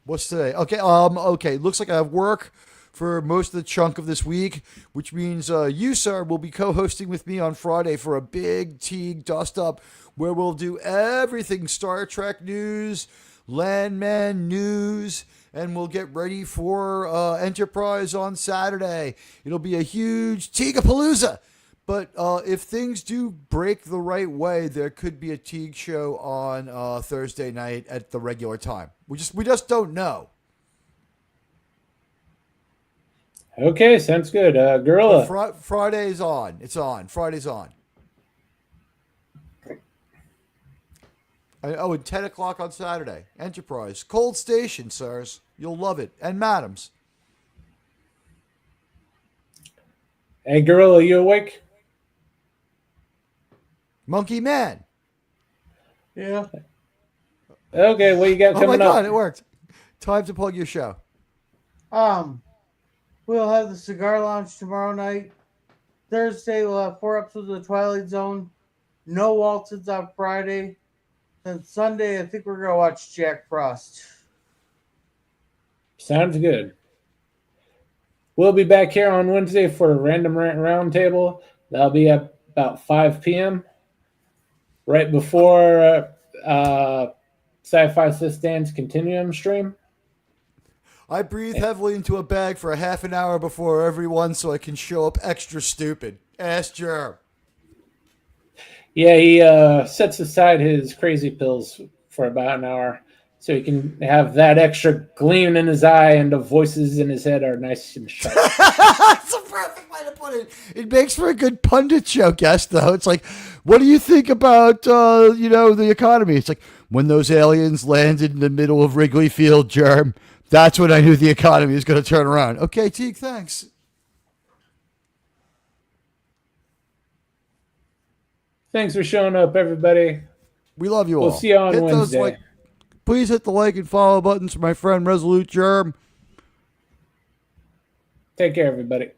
What's today? Okay. Looks like I have work for most of the chunk of this week, which means you, sir, will be co-hosting with me on Friday for a big Teague dust-up where we'll do everything Star Trek news, Landman news, and we'll get ready for Enterprise on Saturday. It'll be a huge Teague-a-palooza. But if things do break the right way, there could be a Teague show on Thursday night at the regular time. We just don't know. Okay, sounds good. Gorilla. Friday's on. It's on. Friday's on. And 10 o'clock on Saturday. Enterprise. Cold Station, sirs. You'll love it. And madams. Hey, Gorilla, you awake? Monkey Man. Yeah. Okay, what you got Oh my coming God, up? it worked. Time to plug your show. We'll have the cigar lounge tomorrow night. Thursday we'll have 4 episodes of the Twilight Zone. No Waltons on Friday. Then Sunday I think we're gonna watch Jack Frost. Sounds good. We'll be back here on Wednesday for a Random Rant Roundtable. That'll be at about 5 p.m. right before Sci-Fi Stands Continuum stream. I breathe heavily into a bag for a half an hour before everyone so I can show up extra stupid. Ask Germ. Yeah, he sets aside his crazy pills for about an hour so he can have that extra gleam in his eye and the voices in his head are nice and sharp. That's a perfect way to put it. It makes for a good pundit show guest, though. It's like, what do you think about, the economy? It's like, when those aliens landed in the middle of Wrigley Field, Germ, that's when I knew the economy was going to turn around. Okay, Teague, thanks. Thanks for showing up, everybody. We love you all. We'll see you on Wednesday. Please hit the like and follow buttons for my friend Resolute Germ. Take care, everybody.